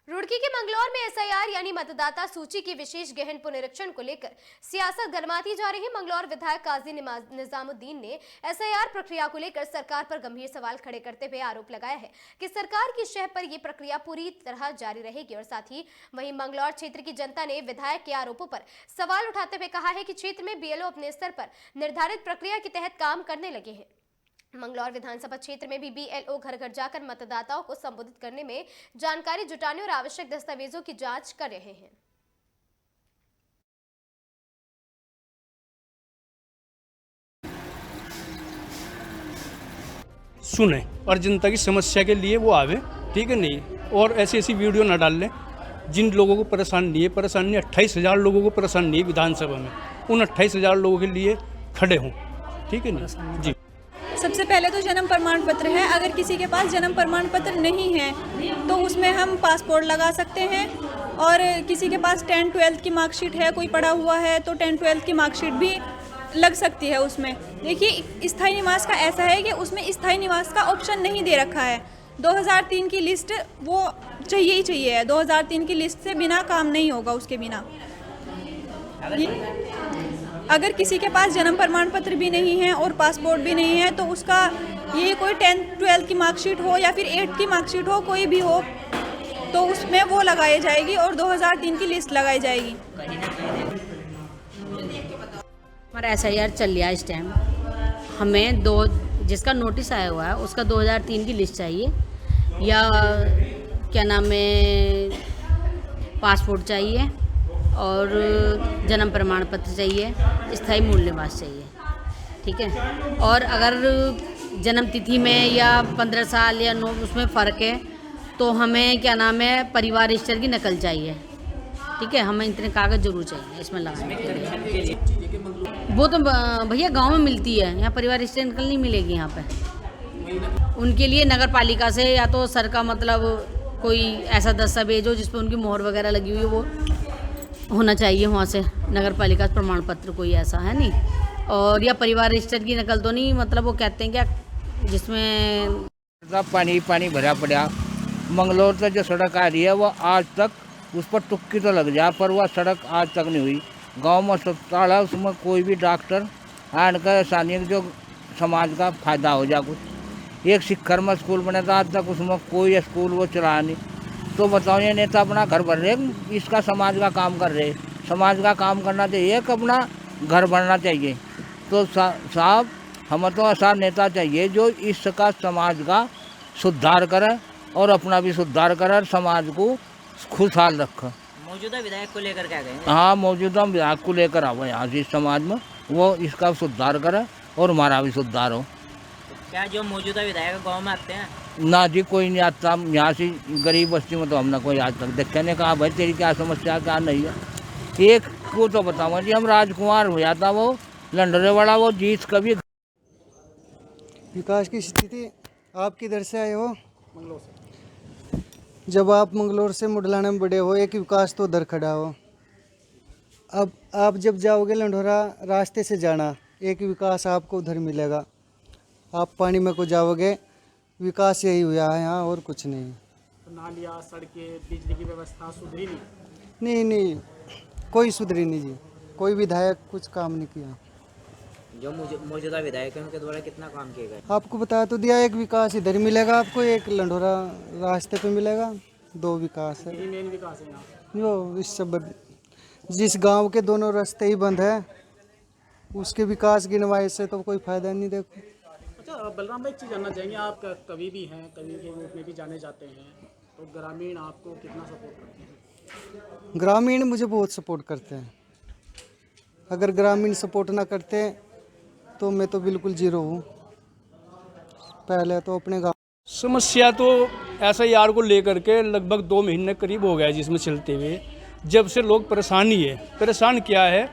रुड़की के मंगलौर में एसआईआर यानी मतदाता सूची की विशेष गहन पुनरीक्षण को लेकर सियासत गरमाती जा रही है। मंगलौर विधायक काजी निजामुद्दीन ने एसआईआर प्रक्रिया को लेकर सरकार पर गंभीर सवाल खड़े करते हुए आरोप लगाया है कि सरकार की शह पर यह प्रक्रिया पूरी तरह जारी रहेगी। और साथ ही वहीं मंगलौर क्षेत्र की जनता ने विधायक के आरोपों पर सवाल उठाते हुए कहा है कि क्षेत्र में बीएलओ अपने स्तर पर निर्धारित प्रक्रिया के तहत काम करने लगे हैं। मंगलौर विधानसभा क्षेत्र में भी बीएलओ घर घर जाकर मतदाताओं को संबोधित करने में जानकारी जुटाने और आवश्यक दस्तावेजों की जांच कर रहे हैं। सुने और जनता की समस्या के लिए वो आवे, ठीक है नहीं, और ऐसी ऐसी वीडियो ना डाल लें जिन लोगों को परेशान नहीं है। परेशान नहीं, 28,000 लोगों को परेशान नहीं है विधानसभा में, उन 28,000 लोगों के लिए खड़े हों, ठीक है नहीं जी। सबसे पहले तो जन्म प्रमाण पत्र है। अगर किसी के पास जन्म प्रमाण पत्र नहीं है तो उसमें हम पासपोर्ट लगा सकते हैं। और किसी के पास 10-12 की मार्कशीट है, कोई पढ़ा हुआ है, तो 10-12 की मार्कशीट भी लग सकती है उसमें। देखिए, स्थायी निवास का ऐसा है कि उसमें स्थायी निवास का ऑप्शन नहीं दे रखा है। 2003 की लिस्ट वो चाहिए ही चाहिए है। 2003 की लिस्ट से बिना काम नहीं होगा, उसके बिना। अगर किसी के पास जन्म प्रमाण पत्र भी नहीं है और पासपोर्ट भी नहीं है तो उसका ये कोई 10-12 की मार्कशीट हो या फिर 8 की मार्कशीट हो, कोई भी हो, तो उसमें वो लगाई जाएगी और 2003 की लिस्ट लगाई जाएगी। हमारा एसआईआर चल रहा है इस टाइम। हमें जिसका नोटिस आया हुआ है उसका 2003 की लिस्ट चाहिए, या क्या नाम है, पासपोर्ट चाहिए और जन्म प्रमाण पत्र चाहिए, स्थायी मूल निवास चाहिए, ठीक है। और अगर जन्म तिथि में या 15 साल या 9 उसमें फ़र्क है तो हमें क्या नाम है, परिवार रजिस्टर की नकल चाहिए, ठीक है। हमें इतने कागज़ जरूर चाहिए इसमें लगाने के लिए। वो तो भैया गांव में मिलती है, यहाँ परिवार रजिस्टर नकल नहीं मिलेगी। यहाँ पे उनके लिए नगर पालिका से या तो सर का मतलब कोई ऐसा दस्तावेज हो जिसपे उनकी मोहर वगैरह लगी हुई है, वो होना चाहिए वहाँ से, नगर पालिका प्रमाण पत्र कोई ऐसा है नहीं। और या परिवार रजिस्टर की नकल तो नहीं, मतलब वो कहते हैं क्या जिसमें पानी भरा पड़ा। मंगलौर तक जो सड़क आ रही है वो आज तक उस पर टुक्की तो लग जाए, पर वह सड़क आज तक नहीं हुई। गांव में अस्पताल है, उसमें कोई भी डॉक्टर आन कर ऐसा नहीं जो समाज का फायदा हो जाए कुछ। एक शिखर में स्कूल बना था, आज तक उसमें कोई स्कूल वो चलाया नहीं। तो बताओ, ये नेता अपना घर भर रहे, इसका समाज का काम कर रहे। समाज का काम करना चाहिए कि अपना घर बनना चाहिए। तो साहब, हमें तो ऐसा नेता चाहिए जो इसका समाज का सुधार करे और अपना भी सुधार करे और समाज को खुशहाल रखे। मौजूदा विधायक को लेकर क्या गए? हाँ, मौजूदा विधायक को लेकर आओ यहाँ से, इस समाज में वो इसका सुधार करे और हमारा भी सुधार हो। क्या जो मौजूदा विधायक गाँव में आते हैं? ना जी, कोई नहीं आता। यहाँ से गरीब बस्ती में तो हमने कोई आज तक देखा नहीं। कहा भाई तेरी क्या समस्या क्या नहीं है। एक को तो बताऊँगा जी, हम राजकुमार हो जाता वो लंडरे वाला, वो जीत कभी। विकास की स्थिति आप किधर से आए हो? मंगलौर से। जब आप मंगलौर से मुडलाना में बड़े हो, एक विकास तो उधर खड़ा हो। अब आप जब जाओगे लंडोरा रास्ते से जाना, एक विकास आपको उधर मिलेगा। आप पानी में को जाओगे, विकास यही हुआ है यहाँ, और कुछ नहीं। तो नालियाँ, सड़कें, बिजली की व्यवस्था सुधरी नहीं? नहीं, कोई सुधरी नहीं जी। कोई विधायक कुछ काम नहीं किया। जो मौजूदा विधायक है उनके द्वारा कितना काम किया गया? आपको बता तो दिया, एक विकास इधर मिलेगा आपको, एक लंडोरा रास्ते पे मिलेगा। 2 विकास है। मेन विकास है यहाँ। जो इस सब जिस गांव के दोनों रास्ते ही बंद है, उसके विकास गिनवाए से तो कोई फायदा नहीं। देखो, अच्छा बलराम भाई, एक चीज़ जानना चाहेंगे, आप कवि भी हैं, कवि के रूप में भी जाने जाते हैं, तो ग्रामीण आपको कितना सपोर्ट करते हैं? ग्रामीण मुझे बहुत सपोर्ट करते हैं। अगर ग्रामीण सपोर्ट ना करते तो मैं तो बिल्कुल जीरो हूँ। पहले तो अपने गाँव समस्या तो SIR को लेकर के लगभग 2 महीने करीब हो गया जिसमें चलते हुए। जब से लोग परेशान क्या है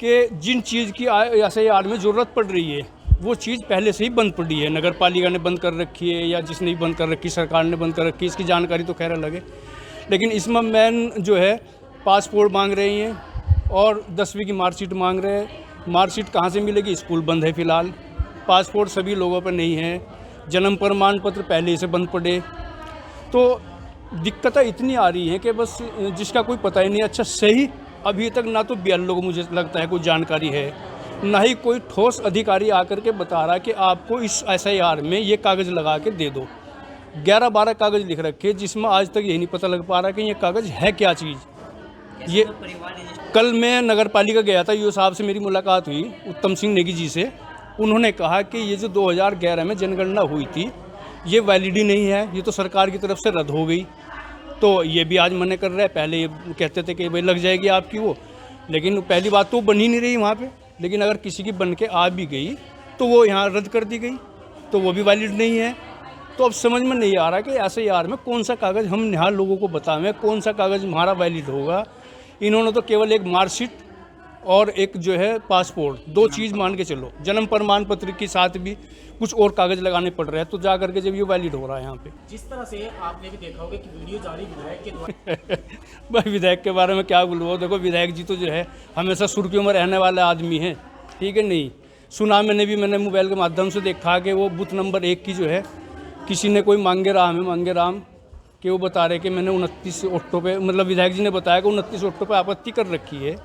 कि जिन चीज़ की SIR में ज़रूरत पड़ रही है वो चीज़ पहले से ही बंद पड़ी है। नगर पालिका ने बंद कर रखी है या जिसने भी बंद कर रखी, सरकार ने बंद कर रखी, इसकी जानकारी तो खैर अलग है। लेकिन इसमें मेन जो है पासपोर्ट मांग रही हैं और 10वीं की मार्कशीट मांग रहे हैं। मार्कशीट कहाँ से मिलेगी? स्कूल बंद है फ़िलहाल। पासपोर्ट सभी लोगों पर नहीं है। जन्म प्रमाण पत्र पहले से बंद पड़े। तो दिक्कतें इतनी आ रही हैं कि बस जिसका कोई पता ही नहीं। अच्छा सही अभी तक ना तो BLO को मुझे लगता है कोई जानकारी है, ना ही कोई ठोस अधिकारी आकर के बता रहा कि आपको इस SIR में ये कागज़ लगा के दे दो। 11-12 कागज़ लिख रखे जिसमें आज तक यही नहीं पता लग पा रहा कि ये कागज़ है क्या चीज़। ये कल मैं नगर पालिका गया था, यूँ साहब से मेरी मुलाकात हुई, उत्तम सिंह नेगी जी से। उन्होंने कहा कि ये जो 2011 में जनगणना हुई थी ये वैलिड ही नहीं है, ये तो सरकार की तरफ से रद्द हो गई। तो ये भी आज मना कर रहा है। पहले ये कहते थे कि भाई लग जाएगी आपकी वो, लेकिन पहली बात तो बन ही नहीं रही वहाँ पे। लेकिन अगर किसी की बन के आ भी गई तो वो यहाँ रद्द कर दी गई, तो वो भी वैलिड नहीं है। तो अब समझ में नहीं आ रहा कि SIR में कौन सा कागज़ हम यहाँ लोगों को बतावें, कौन सा कागज़ हमारा वैलिड होगा। इन्होंने तो केवल एक मार्कशीट और एक जो है पासपोर्ट, 2 चीज़ मान के चलो। जन्म प्रमाण पत्र के साथ भी कुछ और कागज़ लगाने पड़ रहे हैं, तो जा करके जब ये वैलिड हो रहा है यहाँ पे। जिस तरह से आपने भी देखा होगा कि वीडियो जारी विधायक के द्वारा भाई विधायक के बारे में क्या बोलूँ। देखो विधायक जी तो जो है हमेशा सुर्खियों में रहने वाले आदमी हैं, ठीक है। नहीं सुना मैंने मोबाइल के माध्यम से देखा कि वो बूथ नंबर 1 की जो है किसी ने कोई मांगे राम कि वो बता रहे कि मैंने 29 ऑक्टो पे, मतलब विधायक जी ने बताया कि 29 ऑक्टो पे आपत्ति कर रखी है।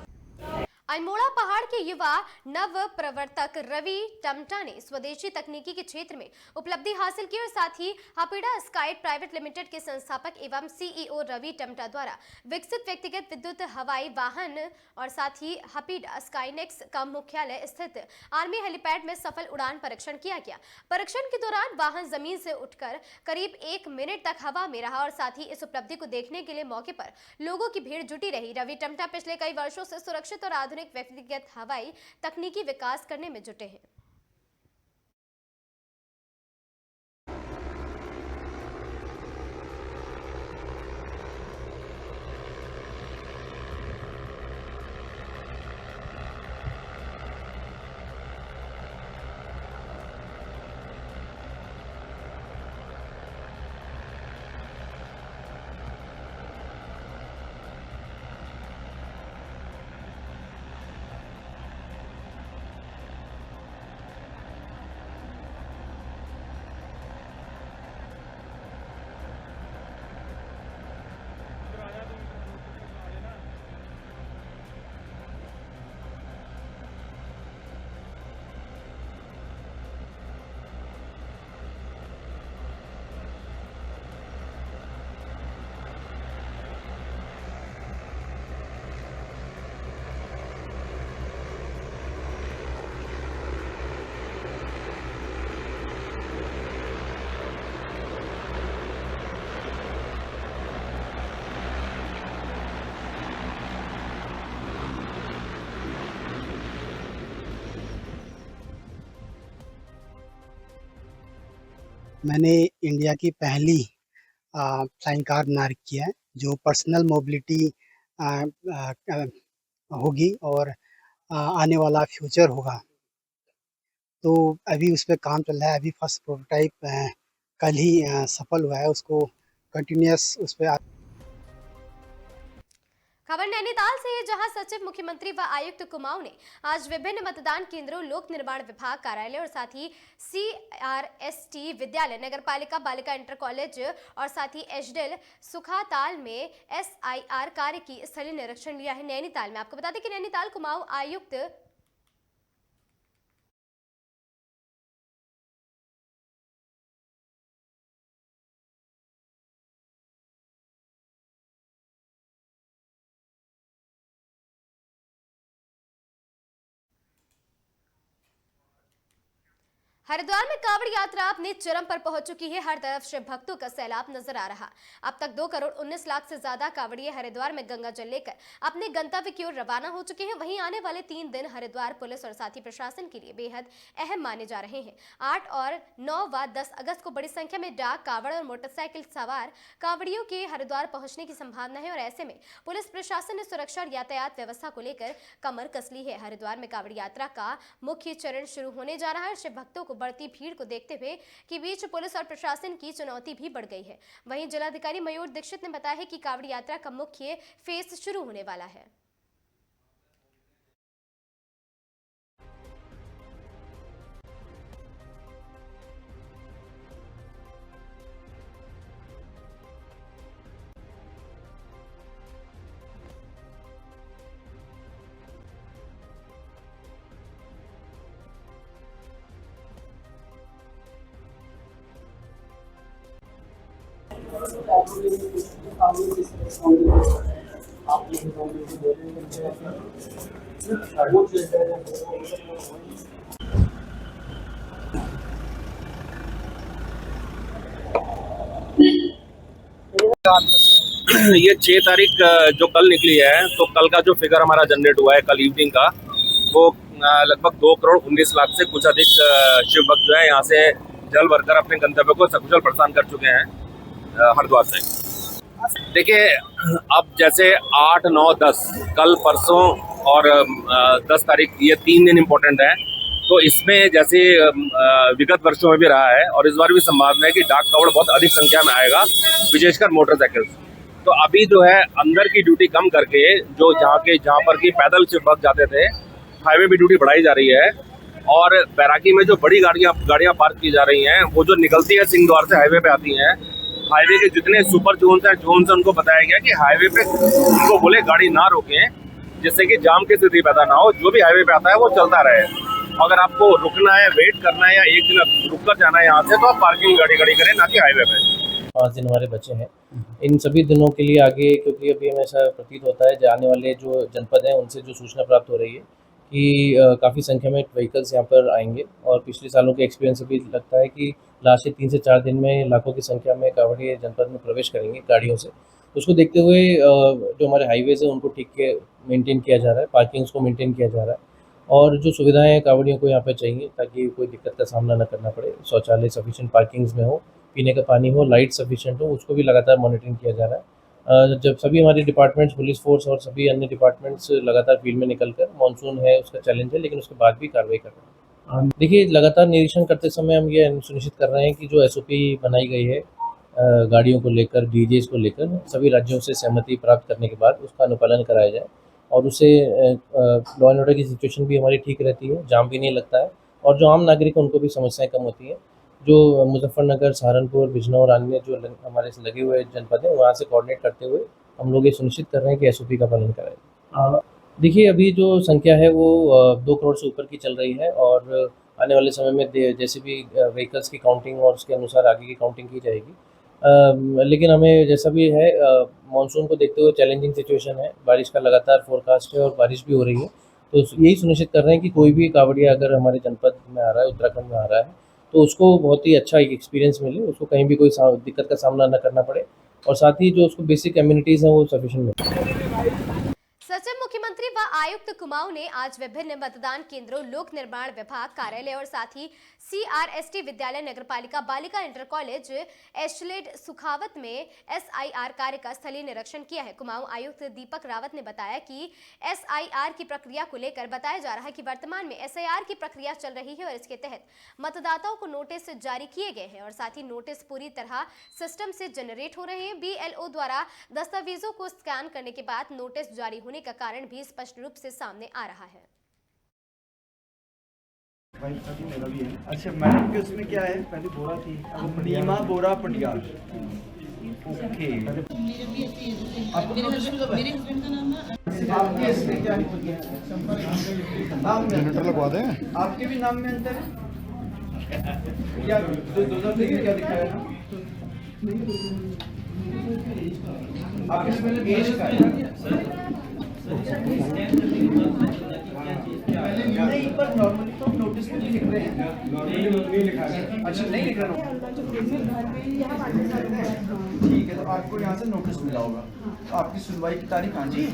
अल्मोड़ा पहाड़ के युवा नव प्रवर्तक रवि टमटा ने स्वदेशी तकनीकी के क्षेत्र में उपलब्धि हासिल की और साथ ही हापीडा स्काइट प्राइवेट लिमिटेड के संस्थापक एवं CEO रवि टमटा द्वारा विकसित व्यक्तिगत विद्युत हवाई वाहन और साथ ही हापीडा स्काईनेक्स का मुख्यालय स्थित आर्मी हेलीपैड में सफल उड़ान परीक्षण किया गया। परीक्षण के दौरान वाहन जमीन से उठकर करीब 1 मिनट तक हवा में रहा और साथ ही इस उपलब्धि को देखने के लिए मौके पर लोगों की भीड़ जुटी रही। रवि टमटा पिछले कई वर्षों से सुरक्षित और आधुनिक व्यक्तिगत हवाई तकनीकी विकास करने में जुटे हैं। मैंने इंडिया की पहली फ्लाइंग कार बना रखी है जो पर्सनल मोबिलिटी होगी और आने वाला फ्यूचर होगा। तो अभी उस पे काम चल रहा है। अभी फर्स्ट प्रोटोटाइप कल ही सफल हुआ है। उसको कंटिन्यूअस उस पे खबर नैनीताल से है, जहां सचिव मुख्यमंत्री व आयुक्त कुमाऊं ने आज विभिन्न मतदान केंद्रों, लोक निर्माण विभाग कार्यालय और साथ ही CRST विद्यालय, नगरपालिका बालिका इंटर कॉलेज और साथ ही एचडेल सुखाताल में SIR कार्य की स्थलीय निरीक्षण लिया है। नैनीताल में आपको बता दें कि नैनीताल कुमाऊं आयुक्त हरिद्वार में कांवड़ यात्रा अपने चरम पर पहुंच चुकी है। हर तरफ शिव भक्तों का सैलाब नजर आ रहा। अब तक 2 करोड़ 19 लाख से ज्यादा कांवड़िए हरिद्वार में गंगा जल लेकर अपने गंतव्य की ओर रवाना हो चुके हैं। वहीं आने वाले 3 दिन हरिद्वार पुलिस और साथी प्रशासन के लिए बेहद अहम माने जा रहे हैं। 8 और 9 व 10 अगस्त को बड़ी संख्या में डाक, कांवड़ और मोटरसाइकिल सवार कांवड़ियों के हरिद्वार पहुंचने की संभावना है और ऐसे में पुलिस प्रशासन ने सुरक्षा और यातायात व्यवस्था को लेकर कमर कस ली है। हरिद्वार में कांवड़ यात्रा का मुख्य चरण शुरू होने जा रहा है। शिव भक्तों को बढ़ती भीड़ को देखते हुए कि बीच पुलिस और प्रशासन की चुनौती भी बढ़ गई है। वहीं जिलाधिकारी मयूर दीक्षित ने बताया है कि कांवड़ यात्रा का मुख्य फेज शुरू होने वाला है। ये 6 तारीख जो कल निकली है, तो कल का जो फिगर हमारा जनरेट हुआ है कल इवनिंग का, वो लगभग 2 करोड़ 19 लाख से कुछ अधिक शिव भक्त जो है यहाँ से जल भरकर अपने गंतव्य को सकुशल प्रस्थान कर चुके हैं हरिद्वार से। देखिए, अब जैसे 8, 9, 10 कल, परसों और 10 तारीख, ये 3 दिन इम्पोर्टेंट हैं। तो इसमें जैसे विगत वर्षों में भी रहा है और इस बार भी संभावना है कि डाक कावड़ बहुत अधिक संख्या में आएगा, विशेषकर मोटरसाइकिल। तो अभी जो है अंदर की ड्यूटी कम करके जो जहाँ पर कि पैदल शिव भक्त जाते थे, हाईवे भी ड्यूटी बढ़ाई जा रही है। और बैरागी में जो बड़ी गाड़ियाँ पार्क की जा रही हैं, वो जो निकलती है सिंह द्वार से हाईवे पे आती हैं, हाईवे के जितने सुपर जोन हैं, जोन से उनको बताया गया कि हाईवे पे उनको बोले गाड़ी ना रोकें, जिससे कि जाम की स्थिति पैदा ना हो। जो भी हाईवे पे आता है वो चलता रहे। अगर आपको रुकना है, वेट करना है या एक दिन रुक कर जाना है यहाँ से, तो आप पार्किंग गाड़ी करें, ना कि हाईवे पे। 5 दिन हमारे बचे हैं। इन सभी दिनों के लिए आगे, क्योंकि अभी हमें ऐसा प्रतीत होता है जाने वाले जो जनपद हैं उनसे जो सूचना प्राप्त हो रही है कि काफ़ी संख्या में व्हीकल्स यहाँ पर आएंगे। और पिछले सालों के एक्सपीरियंस से भी लगता है कि लास्ट के 3 से 4 दिन में लाखों की संख्या में कांवड़िए जनपद में प्रवेश करेंगे गाड़ियों से। उसको देखते हुए जो हमारे हाईवेज़ हैं उनको ठीक के मेंटेन किया जा रहा है, पार्किंग्स को मेंटेन किया जा रहा है और जो सुविधाएं कांवड़ियों को यहाँ पे चाहिए ताकि कोई दिक्कत का सामना न करना पड़े, शौचालय सफिशिएंट पार्किंग्स में हो, पीने का पानी हो, लाइट सफिशिएंट हो, उसको भी लगातार मॉनिटरिंग किया जा रहा है। जब सभी हमारे डिपार्टमेंट्स, पुलिस फोर्स और सभी अन्य डिपार्टमेंट्स लगातार फील्ड में निकलकर, मानसून है उसका चैलेंज है लेकिन उसके बाद भी कार्रवाई कर रहे हैं। देखिए, लगातार निरीक्षण करते समय हम ये सुनिश्चित कर रहे हैं कि जो SOP बनाई गई है गाड़ियों को लेकर, DJs को लेकर, सभी राज्यों से सहमति प्राप्त करने के बाद उसका अनुपालन कराया जाए और उससे लॉ एंड ऑर्डर की सिचुएशन भी हमारी ठीक रहती है, जाम भी नहीं लगता है और जो आम नागरिक हैं उनको भी समस्याएं कम होती हैं। जो मुजफ्फरनगर, सहारनपुर, बिजनौर, अन्य जो हमारे से लगे हुए जनपद हैं, वहाँ से कोऑर्डिनेट करते हुए हम लोग ये सुनिश्चित कर रहे हैं कि SOP का पालन कराएं। देखिए, अभी जो संख्या है वो 2 करोड़ से ऊपर की चल रही है और आने वाले समय में जैसे भी व्हीकल्स की काउंटिंग और उसके अनुसार आगे की काउंटिंग की जाएगी। लेकिन हमें जैसा भी है मानसून को देखते हुए चैलेंजिंग सिचुएशन है, बारिश का लगातार फोरकास्ट है और बारिश भी हो रही है। तो यही सुनिश्चित कर रहे हैं कि कोई भी कांवड़िया अगर हमारे जनपद में आ रहा है, उत्तराखंड में आ रहा है, तो उसको बहुत ही अच्छा एक एक्सपीरियंस मिले, उसको कहीं भी कोई दिक्कत का सामना न करना पड़े और साथ ही जो उसको बेसिक एम्यूनिटीज़ हैं वो सफिशिएंट मिले। सचिव मुख्यमंत्री व आयुक्त कुमाऊं ने आज विभिन्न मतदान केंद्रों, लोक निर्माण विभाग कार्यालय और साथ ही CRST विद्यालय, नगरपालिका बालिका इंटर कॉलेज एशलेट सुखावत में SIR कार्य का स्थलीय निरीक्षण किया है। कुमाऊं आयुक्त दीपक रावत ने बताया कि SIR की प्रक्रिया को लेकर बताया जा रहा है कि वर्तमान में SIR की प्रक्रिया चल रही है और इसके तहत मतदाताओं को नोटिस जारी किए गए हैं और साथ ही नोटिस पूरी तरह सिस्टम से जनरेट हो रहे हैं। BLO द्वारा दस्तावेजों को स्कैन करने के बाद नोटिस जारी होने का कारण भी स्पष्ट रूप से सामने आ रहा है। अच्छा मैडम के उसमें क्या है, पहले बोरा थी, नीमा बोरा पटियाल। ओके, आपके इसमें क्या जनरेटर लगवा दें? आपके भी नाम में अंतर है क्या? 2003 क्या दिखाया था आपके इसमें? एज का नहीं, पर नॉर्मली तो नोटिस में लिख रहे हैं, नहीं लिखा है। अच्छा, नहीं लिख रहा ठीक है, तो आपको यहाँ से नोटिस मिला होगा, तो आपकी सुनवाई की तारीख आज ही?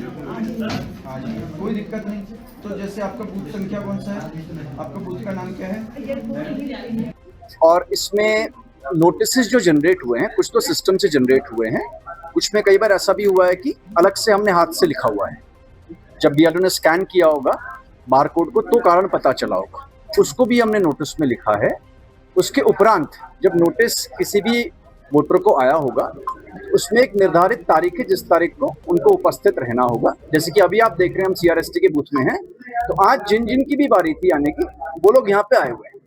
हाँ जी, कोई दिक्कत नहीं। तो जैसे आपका बूथ संख्या कौन सा है, आपका बूथ का नाम क्या है? और इसमें नोटिस जो जनरेट हुए हैं, कुछ तो सिस्टम से जनरेट हुए हैं, कुछ में कई बार ऐसा भी हुआ है कि अलग से हमने हाथ से लिखा हुआ है। जब BLO ने स्कैन किया होगा बारकोड को तो कारण पता चला होगा, उसको भी हमने नोटिस में लिखा है। उसके उपरांत जब नोटिस किसी भी वोटर को आया होगा, उसमें एक निर्धारित तारीख है जिस तारीख को उनको उपस्थित रहना होगा। जैसे कि अभी आप देख रहे हैं हम CRST के बूथ में हैं, तो आज जिन जिन की भी बारी थी आने की, वो लोग यहाँ पे आए हुए हैं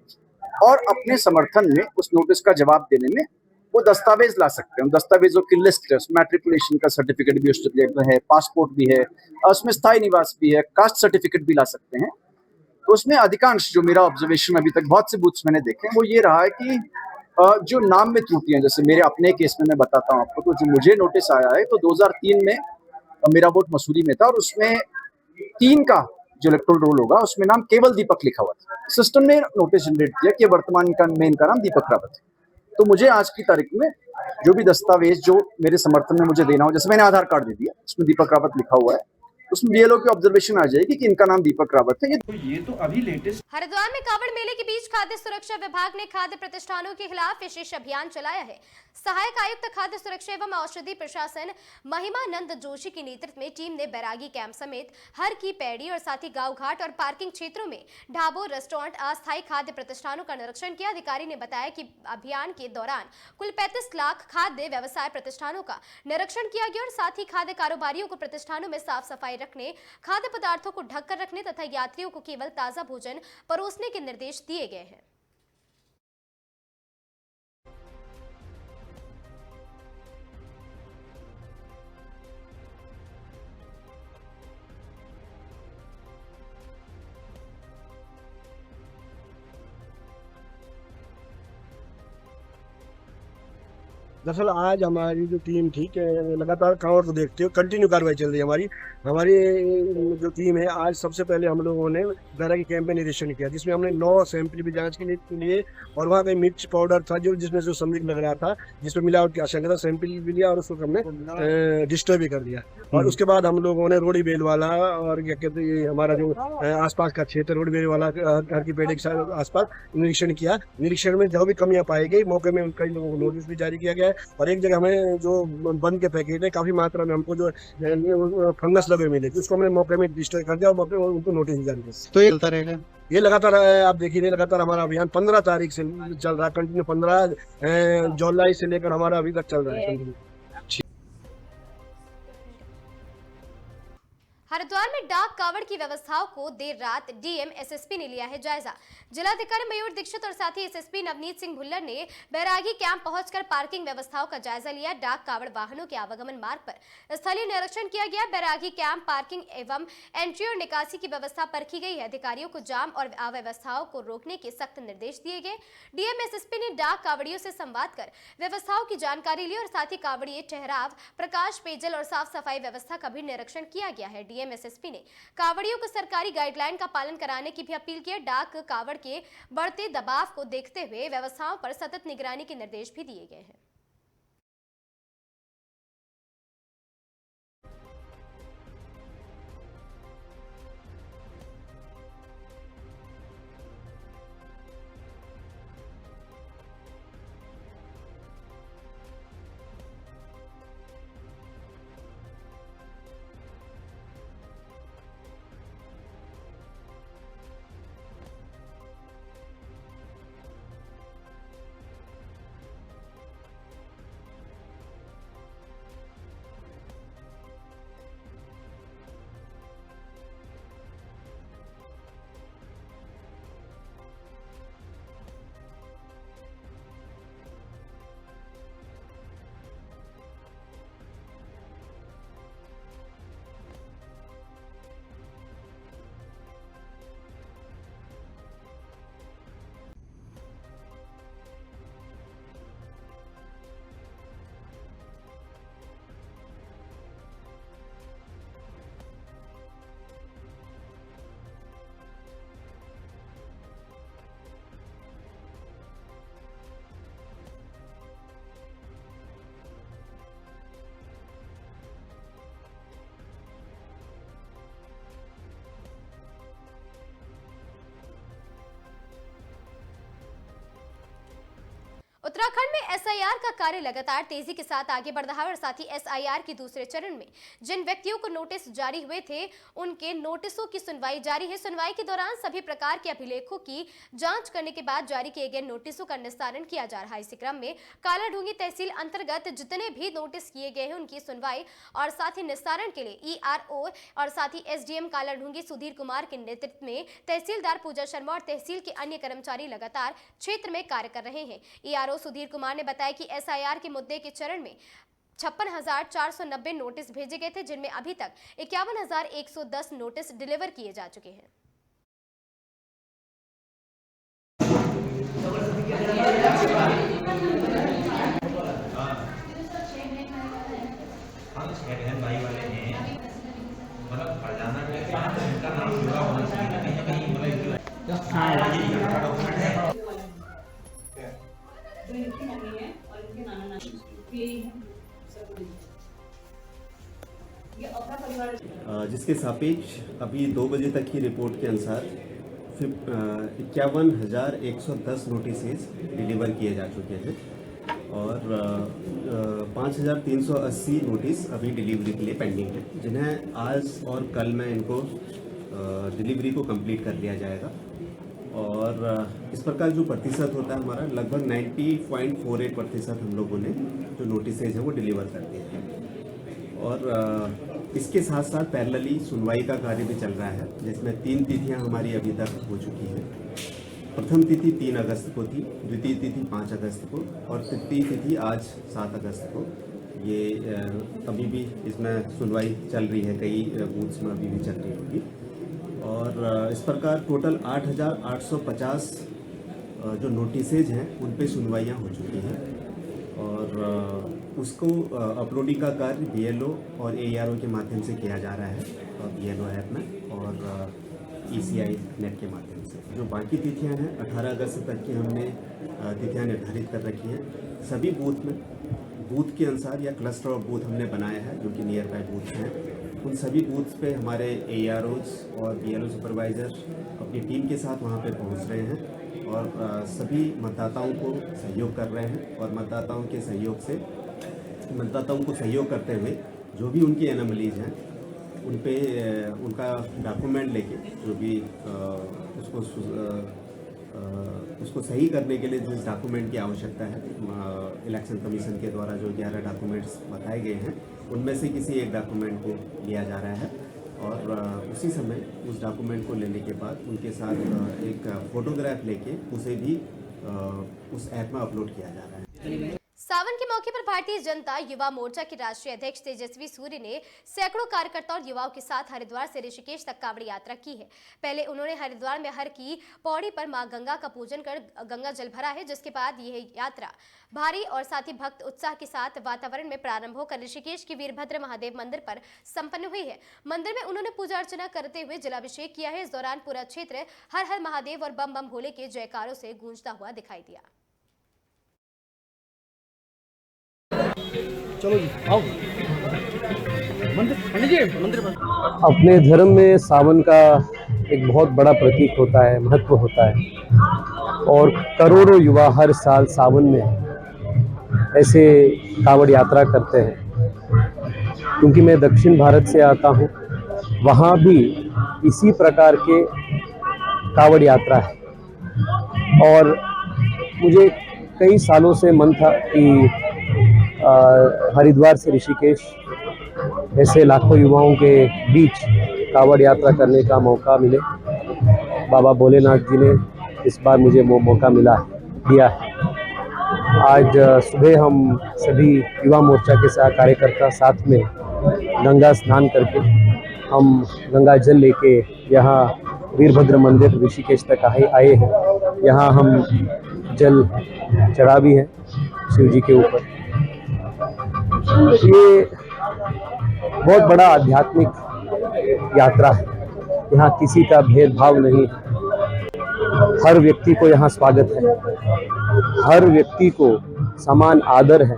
और अपने समर्थन में उस नोटिस का जवाब देने में वो दस्तावेज ला सकते हैं। दस्तावेजों की लिस्ट है, मैट्रिकुलेशन का सर्टिफिकेट भी उसमें है, पासपोर्ट भी है, उसमें स्थायी निवास भी है, कास्ट सर्टिफिकेट भी ला सकते हैं। तो उसमें अधिकांश जो मेरा ऑब्जर्वेशन अभी तक बहुत से बूथ्स मैंने देखे वो ये रहा है कि जो नाम में त्रुटियां, जैसे मेरे अपने केस में मैं बताता हूँ आपको, तो जो मुझे नोटिस आया है तो 2003 में मेरा वोट मसूरी में था और उसमें 3 का जो इलेक्टोरल रोल होगा उसमें नाम केवल दीपक लिखा हुआ था। सिस्टम ने नोटिस जनरेट किया कि वर्तमान में इनका नाम दीपक रावत है। तो मुझे आज की तारीख में जो भी दस्तावेज जो मेरे समर्थन में मुझे देना हो, जैसे मैंने आधार कार्ड दे दिया, उसमें दीपक रावत लिखा हुआ है, उसमें BLO की ऑब्जर्वेशन आ जाएगी कि इनका नाम दीपक रावत है। ये तो अभी लेटेस्ट। हरिद्वार में कावड़ मेले के बीच खाद्य सुरक्षा विभाग ने खाद्य प्रतिष्ठानों के खिलाफ विशेष अभियान चलाया है। सहायक आयुक्त खाद्य सुरक्षा एवं औषधि प्रशासन महिमानंद जोशी के नेतृत्व में टीम ने बैरागी कैंप समेत हर की पैड़ी और साथ ही गांव घाट और पार्किंग क्षेत्रों में ढाबों, रेस्टोरेंट, अस्थायी खाद्य प्रतिष्ठानों का निरीक्षण किया। अधिकारी ने बताया कि अभियान के दौरान कुल 35 लाख खाद्य व्यवसाय प्रतिष्ठानों का निरीक्षण किया गया और साथ ही खाद्य कारोबारियों को प्रतिष्ठानों में साफ सफाई रखने, खाद्य पदार्थों को ढककर रखने तथा यात्रियों को केवल ताजा भोजन परोसने के निर्देश दिए गए हैं। दरअसल आज हमारी जो टीम थी कि लगातार कांवड़ को देखते हो कंटिन्यू कार्रवाई चल रही है। हमारी जो टीम है, आज सबसे पहले हम लोगों ने बैरागी कैंप में निरीक्षण किया, जिसमें हमने 9 सैंपल भी जांच के लिए और वहाँ कहीं मिर्च पाउडर था जिसमें जो संदिग्ध लग रहा था, जिसमें मिलावट की आशंका था, सैंपल भी लिया और उसको हमने डिस्टर्ब भी कर दिया। और उसके बाद हम लोगों ने रोडी बेल वाला और क्या कहते हैं हमारा जो आसपास का क्षेत्र रोडी बेल वाला घर की पेड़ के आसपास निरीक्षण किया। निरीक्षण में जो भी कमियां पाई गई, मौके में कई लोगों को नोटिस भी जारी किया गया है और एक जगह हमें जो बंद के पैकेट है काफी मात्रा में हमको जो फंगस लगे मिले, उसको हमने मौके में डिस्ट्रॉय कर दिया और मौके में उनको नोटिस जारी किया। तो ये चलता रहेगा, ये लगातार आप देखिए लगातार हमारा अभियान 15 तारीख से चल रहा है, कंटिन्यू 15 जुलाई से लेकर हमारा अभी तक चल रहा है। हरिद्वार में डाक कावड़ की व्यवस्थाओं को देर रात डीएम एसएसपी ने लिया है जायजा। जिलाधिकारी मयूर दीक्षित और साथ ही एसएसपी नवनीत सिंह भुल्लर ने बैरागी कैंप पहुंचकर पार्किंग व्यवस्थाओं का जायजा लिया। डाक कावड़ वाहनों के आवागमन मार्ग पर स्थलीय निरीक्षण किया गया। बैरागी कैंप पार्किंग एवं एंट्री और निकासी की व्यवस्था परखी गई है। अधिकारियों को जाम और अव्यवस्थाओं को रोकने के सख्त निर्देश दिए गए। डीएम एसएसपी ने डाक कावड़ियों से संवाद कर व्यवस्थाओं की जानकारी ली और साथ ही कावड़िए ठहराव, प्रकाश, पेयजल और साफ सफाई व्यवस्था का भी निरीक्षण किया गया है। डीएम एसएसपी ने कावड़ियों को सरकारी गाइडलाइन का पालन कराने की भी अपील की। डाक कावड़ के बढ़ते दबाव को देखते हुए व्यवस्थाओं पर सतत निगरानी के निर्देश भी दिए गए हैं। उत्तराखंड में एसआईआर का कार्य लगातार तेजी के साथ आगे बढ़ रहा है और साथ ही एसआईआर के दूसरे चरण में जिन व्यक्तियों को नोटिस जारी हुए थे उनके नोटिसों की सुनवाई जारी है। सुनवाई के दौरान सभी प्रकार के अभिलेखों की जांच करने के बाद जारी किए गए नोटिसों का निस्तारण किया जा रहा है। इसी क्रम में कालाढूंगी तहसील अंतर्गत जितने भी नोटिस किए गए हैं उनकी सुनवाई और साथ ही निस्तारण के लिए ईआरओ और साथ ही एसडीएम कालाढूंगी सुधीर कुमार के नेतृत्व में तहसीलदार पूजा शर्मा और तहसील के अन्य कर्मचारी लगातार क्षेत्र में कार्य कर रहे हैं। ईआरओ सुधीर कुमार ने बताया कि एसआईआर के मुद्दे के चरण में 56,490 नोटिस भेजे गए थे, जिनमें अभी तक 51,110 नोटिस डिलीवर किए जा चुके हैं। जिसके सापेक्ष अभी 2 बजे तक की रिपोर्ट के अनुसार 51,110 नोटिसेस डिलीवर किए जा चुके हैं और 5,380 नोटिस अभी डिलीवरी के लिए पेंडिंग है, जिन्हें आज और कल में इनको डिलीवरी को कंप्लीट कर लिया जाएगा। और इस प्रकार जो प्रतिशत होता है हमारा लगभग 90.48% हम लोगों ने जो नोटिसेज हैं वो डिलीवर कर दिए हैं। और इसके साथ साथ पैरेलली सुनवाई का कार्य भी चल रहा है, जिसमें 3 तिथियां हमारी अभी तक हो चुकी हैं। प्रथम तिथि 3 अगस्त को थी, द्वितीय तिथि 5 अगस्त को और तृतीय तिथि आज 7 अगस्त को। ये अभी भी इसमें सुनवाई चल रही है, कई बूथ्स में अभी भी चल रही होगी। और इस प्रकार टोटल 8,850 जो नोटिसेज हैं उन पे सुनवाइयाँ हो चुकी हैं और उसको अपलोडिंग का कार्य बीएलओ और एआरओ के माध्यम से किया जा रहा है बीएलओ ऐप में और ईसीआई नेट के माध्यम से। जो बाकी तिथियां हैं 18 अगस्त तक की हमने तिथियां निर्धारित कर रखी हैं। सभी बूथ में बूथ के अनुसार या क्लस्टर ऑफ बूथ हमने बनाया है जो कि नियर बाय बूथ हैं। उन सभी बूथ्स पे हमारे एआरओज और बीएलओ सुपरवाइज़र अपनी टीम के साथ वहाँ पे पहुँच रहे हैं और सभी मतदाताओं को सहयोग कर रहे हैं और मतदाताओं को सहयोग करते हुए जो भी उनकी एनोमलीज हैं उन पे उनका डॉक्यूमेंट लेके जो भी उसको सही करने के लिए जिस डॉक्यूमेंट की आवश्यकता है इलेक्शन कमीशन के द्वारा जो 11 डॉक्यूमेंट्स बताए गए हैं उनमें से किसी एक डॉक्यूमेंट को लिया जा रहा है और उसी समय उस डॉक्यूमेंट को लेने के बाद उनके साथ एक फोटोग्राफ लेके उसे भी उस ऐप में अपलोड किया जा रहा है। सावन के मौके पर भारतीय जनता युवा मोर्चा के राष्ट्रीय अध्यक्ष तेजस्वी सूर्य ने सैकड़ों कार्यकर्ताओं और युवाओं के साथ हरिद्वार से ऋषिकेश तक कांवड़ यात्रा की है। पहले उन्होंने हरिद्वार में हर की पौड़ी पर मां गंगा का पूजन कर गंगा जल भरा है, जिसके बाद यह यात्रा भारी और साथ ही भक्त उत्साह के साथ वातावरण में प्रारंभ होकर ऋषिकेश के वीरभद्र महादेव मंदिर पर संपन्न हुई है। मंदिर में उन्होंने पूजा अर्चना करते हुए जलाभिषेक किया है। इस दौरान पूरा क्षेत्र हर हर महादेव और बम बम भोले के जयकारों से गूंजता हुआ दिखाई दिया। चलो जी आओ मंदिर पर। अपने धर्म में सावन का एक बहुत बड़ा प्रतीक होता है, महत्व होता है और करोड़ों युवा हर साल सावन में ऐसे कांवड़ यात्रा करते हैं। क्योंकि मैं दक्षिण भारत से आता हूँ, वहाँ भी इसी प्रकार के कांवड़ यात्रा है और मुझे कई सालों से मन था कि हरिद्वार से ऋषिकेश ऐसे लाखों युवाओं के बीच कांवड़ यात्रा करने का मौका मिले। बाबा भोलेनाथ जी ने इस बार मुझे वो मौका दिया है। आज सुबह हम सभी युवा मोर्चा के साथ कार्यकर्ता साथ में गंगा स्नान करके हम गंगा जल लेके यहाँ वीरभद्र मंदिर ऋषिकेश तक आए हैं। यहाँ हम जल चढ़ा भी है शिव जी के ऊपर। ये बहुत बड़ा आध्यात्मिक यात्रा है। यहाँ किसी का भेदभाव नहीं है, हर व्यक्ति को यहाँ स्वागत है, हर व्यक्ति को समान आदर है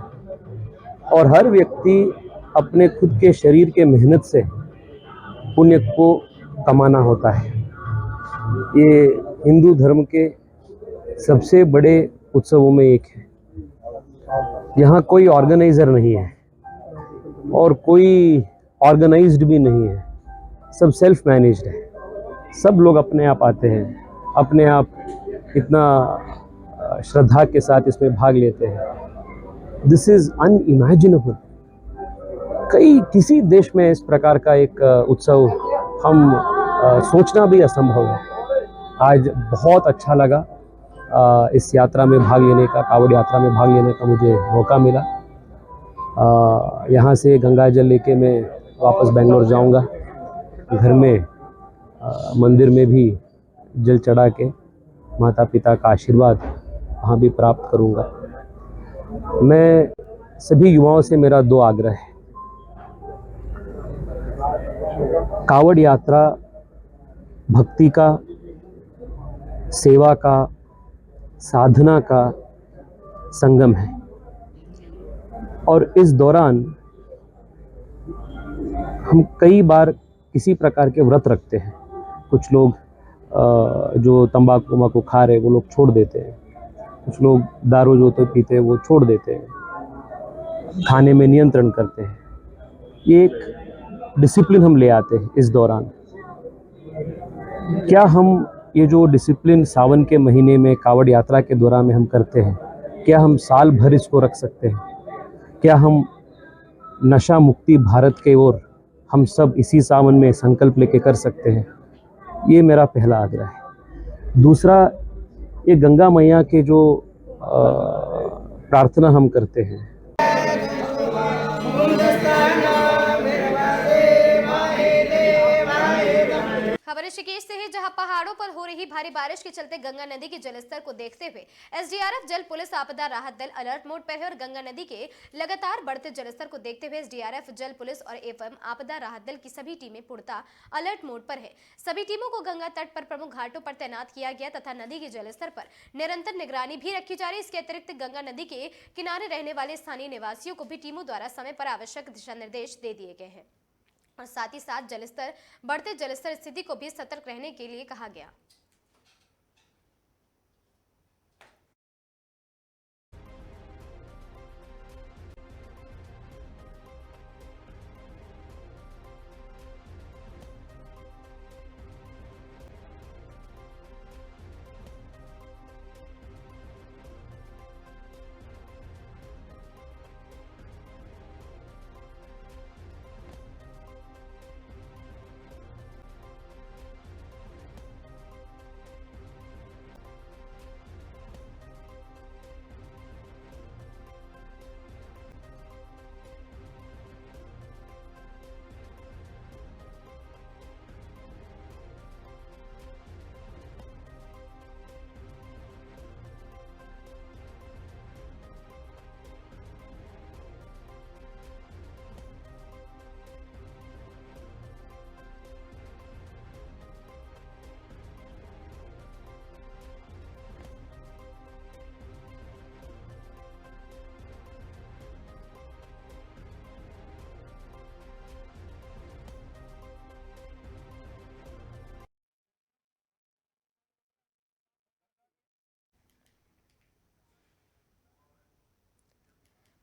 और हर व्यक्ति अपने खुद के शरीर के मेहनत से पुण्य को कमाना होता है। ये हिंदू धर्म के सबसे बड़े उत्सवों में एक है। यहाँ कोई ऑर्गेनाइज़र नहीं है और कोई ऑर्गेनाइज्ड भी नहीं है, सब सेल्फ मैनेज्ड है। सब लोग अपने आप आते हैं, अपने आप इतना श्रद्धा के साथ इसमें भाग लेते हैं। This is unimaginable. किसी देश में इस प्रकार का एक उत्सव हम सोचना भी असंभव है। आज बहुत अच्छा लगा इस यात्रा में भाग लेने का, कावड़ यात्रा में भाग लेने का मुझे मौका मिला। यहाँ से गंगा जल लेके मैं वापस बेंगलोर जाऊँगा। घर में मंदिर में भी जल चढ़ा के माता पिता का आशीर्वाद वहाँ भी प्राप्त करूँगा। मैं सभी युवाओं से मेरा 2 आग्रह है। कावड़ यात्रा भक्ति का, सेवा का, साधना का संगम है और इस दौरान हम कई बार किसी प्रकार के व्रत रखते हैं। कुछ लोग जो तंबाकू खा रहे वो लोग छोड़ देते हैं, कुछ लोग दारू जो तो पीते हैं वो छोड़ देते हैं, खाने में नियंत्रण करते हैं। ये एक डिसिप्लिन हम ले आते हैं इस दौरान। क्या हम ये जो डिसिप्लिन सावन के महीने में कावड़ यात्रा के दौरान में हम करते हैं, क्या हम साल भर इसको रख सकते हैं? क्या हम नशा मुक्ति भारत के ओर हम सब इसी सावन में संकल्प लेके कर सकते हैं? ये मेरा पहला आग्रह है। दूसरा, ये गंगा मैया के जो प्रार्थना हम करते हैं, खबर ऋषिकेश से है, जहां पहाड़ों पर हो रही भारी बारिश के चलते गंगा नदी के जलस्तर को देखते हुए एसडीआरएफ, जल पुलिस, आपदा राहत दल अलर्ट मोड पर है और गंगा नदी के लगातार बढ़ते जलस्तर को देखते हुए एसडीआरएफ, जल पुलिस और एवं आपदा राहत दल की सभी टीमें पूर्णतः अलर्ट मोड पर है। सभी टीमों को गंगा तट पर प्रमुख घाटों पर तैनात किया गया तथा नदी के जलस्तर पर निरंतर निगरानी भी रखी जा रही है। इसके अतिरिक्त गंगा नदी के किनारे रहने वाले स्थानीय निवासियों को भी टीमों द्वारा समय पर आवश्यक दिशा निर्देश दे दिए गए हैं और साथ ही साथ बढ़ते जलस्तर स्थिति को भी सतर्क रहने के लिए कहा गया।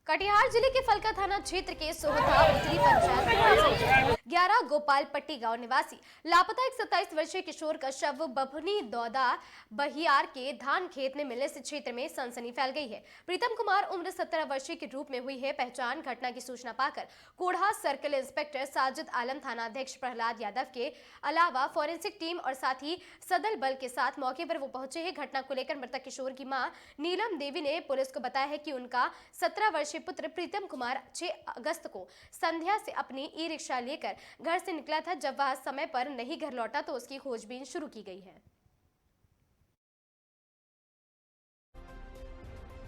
कटिहार जिले के फलका थाना क्षेत्र के सोहथा उत्तरी पंचायत 11 गोपालपट्टी गांव निवासी लापता एक 27 वर्षीय किशोर का शव बभनी दौदा बहियार के धान खेत में मिलने से क्षेत्र में सनसनी फैल गई है। प्रीतम कुमार उम्र 17 वर्षीय के रूप में हुई है पहचान। घटना की सूचना पाकर कोढ़ा सर्कल इंस्पेक्टर साजिद आलम, थाना अध्यक्ष प्रहलाद यादव के अलावा फोरेंसिक टीम और साथ ही सदल बल के साथ मौके पर वो पहुंचे हैं। घटना को लेकर मृतक किशोर की मां नीलम देवी ने पुलिस को बताया है कि उनका 17 वर्षीय पुत्र प्रीतम कुमार 6 अगस्त को संध्या से अपनी ई रिक्शा लेकर घर से निकला था। जब वह समय पर नहीं घर लौटा तो उसकी खोजबीन शुरू की गई है।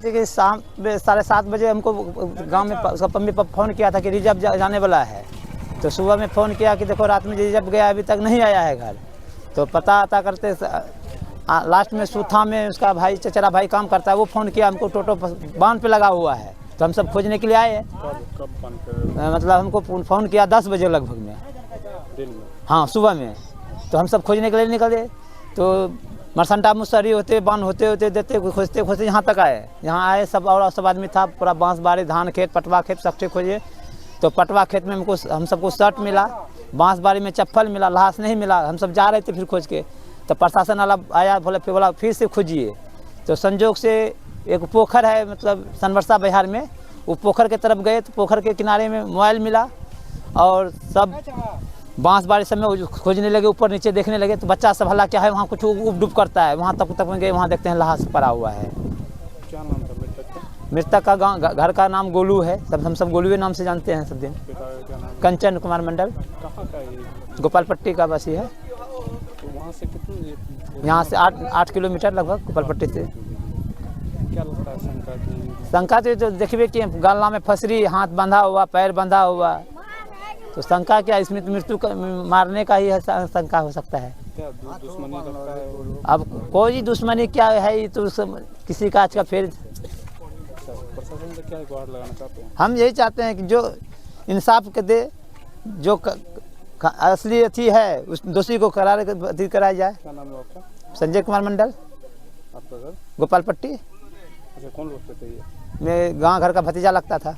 देखिए, शाम 7:30 बजे हमको गांव में उसका मम्मी पापा फ़ोन किया था कि रिजर्व जाने वाला है। तो सुबह में फ़ोन किया कि देखो रात में रिजर्व गया, अभी तक नहीं आया है घर। तो पता करते लास्ट में सूथा में उसका भाई, चचेरा भाई काम करता है, वो फ़ोन किया हमको, टोटो बांध पे लगा हुआ है। तो हम सब खोजने के लिए आए। मतलब हमको फ़ोन किया 10 बजे लगभग में, हाँ सुबह में। तो हम सब खोजने के लिए निकले। तो मरसंटा मुसहरी होते बांध होते होते देते खोजते खोजते यहाँ तक आए। यहाँ आए सब और सब आदमी था, पूरा बांस बाड़ी धान खेत पटवा खेत सब खोजे। तो पटवा खेत में हम सबको शर्ट मिला, बांस बाड़ी में चप्पल मिला, लाश नहीं मिला। हम सब जा रहे थे फिर खोज के, तो प्रशासन वाला आया, बोला फिर से खोजिए। तो संजोग से एक पोखर है मतलब सनबरसा बिहार में, वो पोखर के तरफ गए तो पोखर के किनारे में मोबाइल मिला और सब बांस बाड़ी सब में खोजने लगे, ऊपर नीचे देखने लगे। तो बच्चा सब हल्ला क्या है, वहाँ कुछ उब डूब करता है, वहाँ तक में गए, वहाँ देखते हैं लाश पड़ा हुआ है। क्या नाम था मृतक का? मृतक का गाँव घर का नाम गोलू है, हम सब गोलू नाम से जानते हैं सब दिन। कंचन कुमार मंडल, कहाँ का है? गोपालपट्टी का बसी है। तो वहाँ से कितने? यहाँ से 8 किलोमीटर लगभग गोपालपट्टी से। क्या लगता है शंका की? शंका तो देखिए कि गला में फसरी, हाथ बंधा हुआ, पैर बंधा हुआ, तो शंका क्या, इसमें तो मृत्यु मारने का ही है, शंका हो सकता है। क्या दुश्मनी लगता है? अब कोई दुश्मनी क्या है, ये तो किसी का आज का फिर। प्रशासन से क्या गुहार लगाना चाहते हैं? हम यही चाहते हैं कि जो इंसाफ के दे, जो असली अथी है उस दोषी को कराया जाए। क्या नाम है आपका? संजय कुमार मंडल। आपका घर? गोपालपट्टी। अच्छा, कौन लोग थे ये? मैं गांव घर का भतीजा लगता था।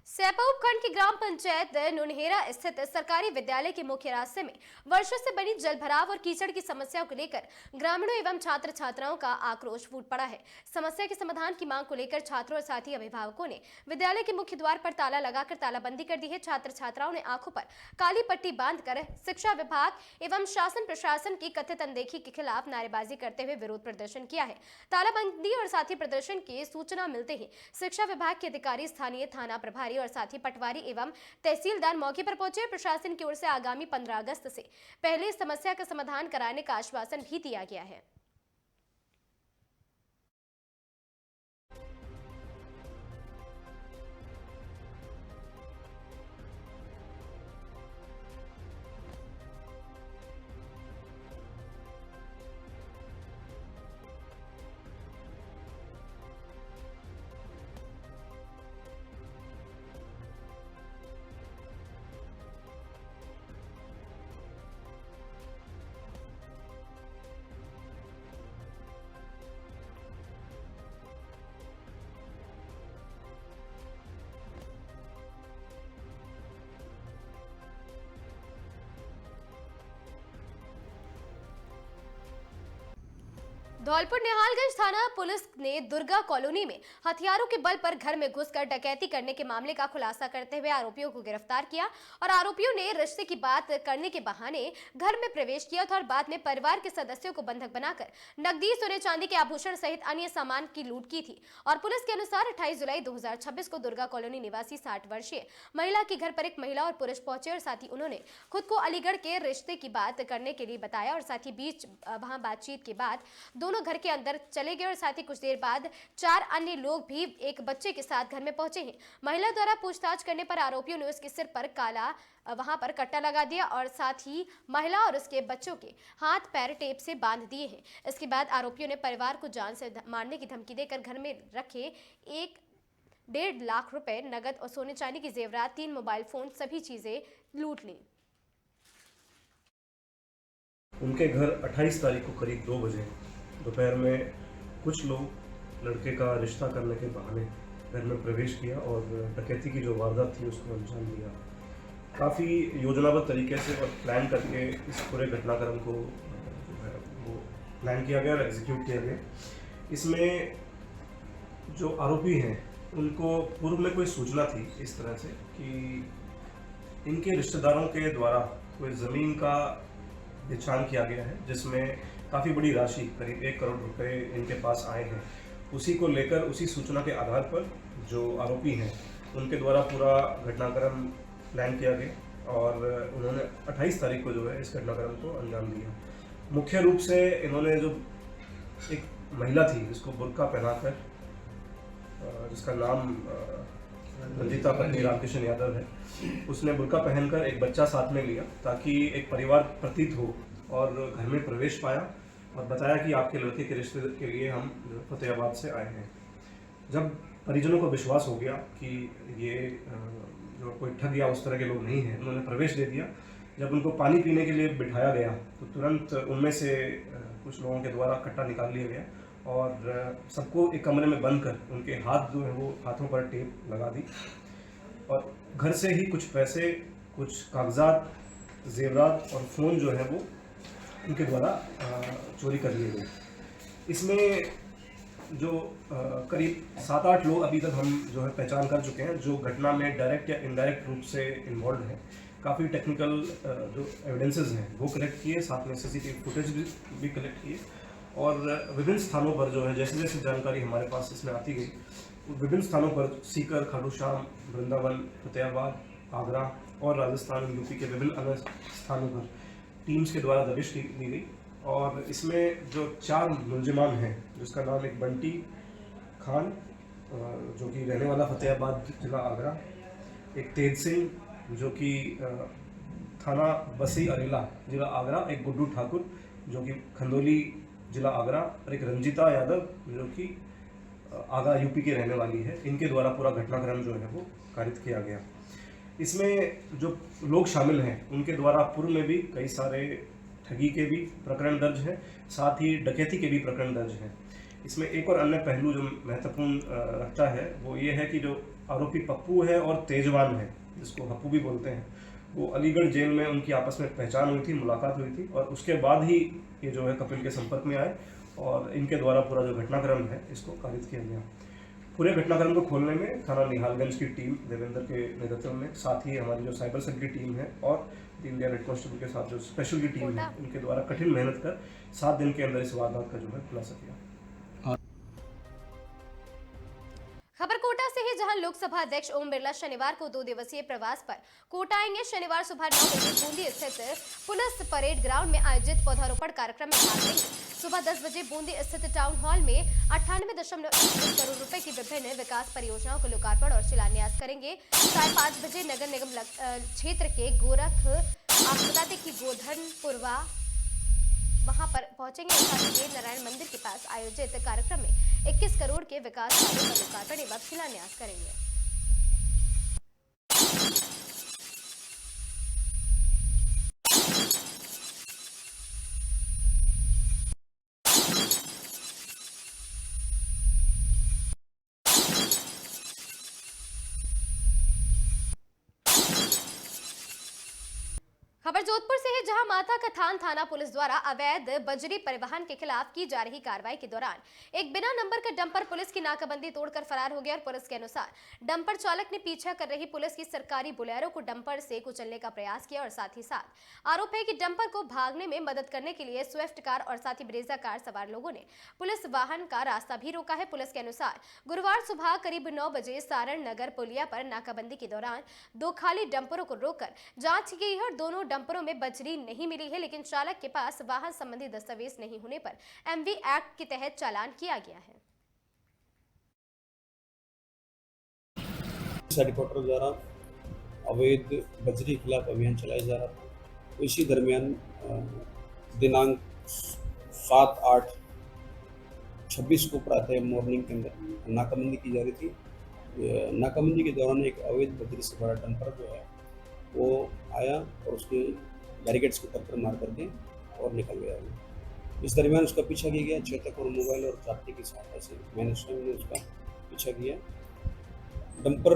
सैपा उपखंड की ग्राम पंचायत नुनहेरा स्थित सरकारी विद्यालय के मुख्य रास्ते में वर्षों से बनी जलभराव और कीचड़ की समस्या को लेकर ग्रामीणों एवं छात्र छात्राओं का आक्रोश फूट पड़ा है। समस्या के समाधान की मांग को लेकर छात्रों और साथी अभिभावकों ने विद्यालय के मुख्य द्वार पर ताला लगाकर तालाबंदी कर दी है। छात्र छात्राओं ने आंखों पर काली पट्टी बांधकर शिक्षा विभाग एवं शासन प्रशासन की कथित अनदेखी के खिलाफ नारेबाजी करते हुए विरोध प्रदर्शन किया है। तालाबंदी और साथी प्रदर्शन की सूचना मिलते ही शिक्षा विभाग के अधिकारी, स्थानीय थाना प्रभारी और साथ ही पटवारी एवं तहसीलदार मौके पर पहुंचे। प्रशासन की ओर से आगामी 15 अगस्त से पहले इस समस्या का समाधान कराने का आश्वासन भी दिया गया है। धौलपुर निहालगंज थाना पुलिस ने दुर्गा कॉलोनी में हथियारों के बल पर घर में घुसकर डकैती करने के मामले का खुलासा करते हुए आरोपियों को गिरफ्तार किया और आरोपियों ने रिश्ते की बात करने के बहाने घर में प्रवेश किया था और बाद में परिवार के सदस्यों को बंधक बनाकर नकदी, सोने चांदी के आभूषण सहित अन्य सामान की लूट की थी। और पुलिस के अनुसार 28 जुलाई 2026 को दुर्गा कॉलोनी निवासी 60 वर्षीय महिला के घर पर एक महिला और पुरुष पहुंचे और साथ ही उन्होंने खुद को अलीगढ़ के रिश्ते की बात करने के लिए बताया और साथ ही बीच वहां बातचीत के बाद दोनों घर के अंदर चले गए और साथ ही कुछ देर बाद 4 अन्य लोग भी एक बच्चे के साथ घर में पहुंचे हैं। महिला द्वारा पूछताछ करने पर आरोपियों ने उसके सिर पर काला वहां पर कट्टा लगा दिया और साथ ही महिला और उसके बच्चों के हाथ पैर टेप से बांध दिए हैं। इसके बाद आरोपियों ने परिवार को जान से मारने की धमकी देकर घर में रखे 1.5 लाख रुपए नगद और सोने चांदी की जेवरात, 3 मोबाइल फोन, सभी चीजें लूट ली। उनके घर 28 तारीख को करीब 2 बजे दोपहर में कुछ लोग लड़के का रिश्ता करने के बहाने घर में प्रवेश किया और डकैती की जो वारदात थी उसको अंजाम दिया। काफ़ी योजनाबद्ध तरीके से और प्लान करके इस पूरे घटनाक्रम को जो है वो प्लान किया गया और एग्जीक्यूट किया गया। इसमें जो आरोपी हैं उनको पूर्व में कोई सूचना थी इस तरह से कि इनके रिश्तेदारों के द्वारा कोई ज़मीन का बेचान किया गया है जिसमें काफ़ी बड़ी राशि करीब 1 करोड़ रुपए इनके पास आए हैं। उसी को लेकर उसी सूचना के आधार पर जो आरोपी हैं उनके द्वारा पूरा घटनाक्रम प्लान किया गया और उन्होंने 28 तारीख को जो है इस घटनाक्रम को अंजाम दिया। मुख्य रूप से इन्होंने जो एक महिला थी जिसको बुर्का पहनाकर, जिसका नाम रंजीता पत्नी रामकिशन यादव है, उसने बुर्का पहनकर एक बच्चा साथ में लिया ताकि एक परिवार प्रतीत हो और घर में प्रवेश पाया और बताया कि आपके लड़के के रिश्ते के लिए हम फतेहाबाद से आए हैं। जब परिजनों को विश्वास हो गया कि ये जो कोई ठग या उस तरह के लोग नहीं हैं, उन्होंने प्रवेश दे दिया। जब उनको पानी पीने के लिए बिठाया गया तो तुरंत उनमें से कुछ लोगों के द्वारा कट्टा निकाल लिया गया और सबको एक कमरे में बंद कर उनके हाथ जो है वो हाथों पर टेप लगा दी और घर से ही कुछ पैसे, कुछ कागजात, जेवरात और फ़ोन जो है वो उनके द्वारा चोरी कर लिए गए। इसमें जो करीब 7-8 लोग अभी तक हम जो है पहचान कर चुके हैं, जो घटना में डायरेक्ट या इनडायरेक्ट रूप से इन्वॉल्व हैं। काफ़ी टेक्निकल जो एविडेंसेस हैं वो कलेक्ट किए, साथ में सीसीटीवी फुटेज भी कलेक्ट किए और विभिन्न स्थानों पर जो है जैसे जैसे जानकारी हमारे पास इसमें आती गई, विभिन्न स्थानों पर सीकर, खाटू श्याम, वृंदावन, फतेहाबाद, आगरा और राजस्थान, यूपी के विभिन्न अन्य स्थानों पर टीम्स के द्वारा दबिश की गई और इसमें जो 4 मुलजिमान हैं, जिसका नाम एक बंटी खान जो कि रहने वाला फतेहाबाद जिला आगरा, एक तेज सिंह जो कि थाना बसी अरेला जिला आगरा, एक गुड्डू ठाकुर जो कि खंदौली जिला आगरा और एक रंजिता यादव जो कि आगरा यूपी की रहने वाली है। इनके द्वारा पूरा घटनाक्रम जो है वो कारित किया गया। इसमें जो लोग शामिल हैं उनके द्वारा पूर्व में भी कई सारे ठगी के भी प्रकरण दर्ज हैं, साथ ही डकैती के भी प्रकरण दर्ज हैं। इसमें एक और अन्य पहलू जो महत्वपूर्ण रखता है वो ये है कि जो आरोपी पप्पू है और तेजवान है, जिसको हप्पू भी बोलते हैं, वो अलीगढ़ जेल में उनकी आपस में पहचान हुई थी, मुलाकात हुई थी और उसके बाद ही ये जो है कपिल के संपर्क में आए और इनके द्वारा पूरा जो घटनाक्रम है इसको कारित किया गया। पूरे घटनाक्रम को खोलने में थाना निहालगंज की टीम देवेंद्र के नेतृत्व में, साथ ही हमारी जो साइबर सेल की टीम है और इंडिया रेड कांस्टेबल के साथ जो स्पेशल की टीम है, उनके द्वारा कठिन मेहनत कर 7 दिन के अंदर इस वारदात का जो है खुलासा किया। खबर कोटा से है, जहां लोकसभा अध्यक्ष ओम बिरला शनिवार को 2 दिवसीय प्रवास पर कोटा आएंगे। शनिवार सुबह 9 बजे बूंदी स्थित पुलिस परेड ग्राउंड में आयोजित पौधारोपण कार्यक्रम में भाग लेंगे। सुबह 10 बजे बूंदी स्थित टाउन हॉल में 98.1 करोड़ रुपए की विभिन्न विकास परियोजनाओं को लोकार्पण और शिलान्यास करेंगे। 5:30 बजे नगर निगम क्षेत्र के गोरख, आपको बता दें कि गोधनपुरवा वहां पर पहुंचेंगे। साथ ही देव नारायण मंदिर के पास आयोजित कार्यक्रम में 21 करोड़ के विकास कार्यों का लोकार्पण एवं शिलान्यास करेंगे। खबर जोधपुर से है, जहां माता कथान थाना पुलिस द्वारा अवैध बजरी परिवहन के खिलाफ की जा रही कार्रवाई के दौरान एक बिना नंबर का डंपर पुलिस की नाकाबंदी तोड़कर फरार हो गया और पुलिस के अनुसार डंपर चालक ने पीछा कर रही पुलिस की सरकारी बोलेरो को डंपर से कुचलने का प्रयास किया और साथ ही साथ आरोप है कि डंपर को भागने में मदद करने के लिए स्विफ्ट कार और साथ ही ब्रेजा कार सवार लोगों ने पुलिस वाहन का रास्ता भी रोका है। पुलिस के अनुसार गुरुवार सुबह करीब 9 बजे सारण नगर पुलिया पर नाकाबंदी के दौरान 2 खाली डंपरों को रोककर जांच की गई है और दोनों डंपरों में बजरी नहीं मिली है, लेकिन चालक के पास वाहन संबंधी दस्तावेज नहीं होने पर एमवी एक्ट के तहत चालान किया गया है। हेडक्वार्टर द्वारा अवैध बजरी खिलाफ अभियान चलाया जा रहा था। तो इसी दरमियान दिनांक 7/8/26 को प्रातः मॉर्निंग के अंदर नाकाबंदी की जा रही थी। नाकाबंदी के दौरान एक अवैध बजरी से भरा डंपर जो है वो आया और उसके बैरिकेड्स को टक्कर मार करके और निकल गया। इस दरमियान उसका पीछा किया गया। चेतक और मोबाइल और चाबी की सहायता से मैंने स्वयं ने उसका पीछा किया। डंपर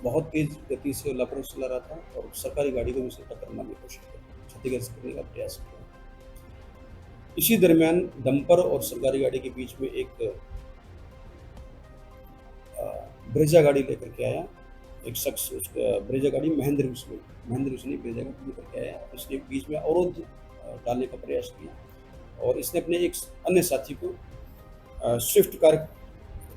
बहुत तेज गति से लापरवाही चला रहा था और सरकारी गाड़ी को भी उसे टक्कर मारने की कोशिश की, क्षतिग्रस्त करने का प्रयास किया। इसी दरमियान डंपर और सरकारी गाड़ी के बीच में एक ब्रेजा गाड़ी लेकर के आया एक शख्स। उसका ब्रेजा गाड़ी महेंद्र विष्णु ब्रेजा गाड़ी लेकर के आया। उसके बीच में अवरोध डालने का प्रयास किया और इसने अपने एक अन्य साथी को स्विफ्ट कार,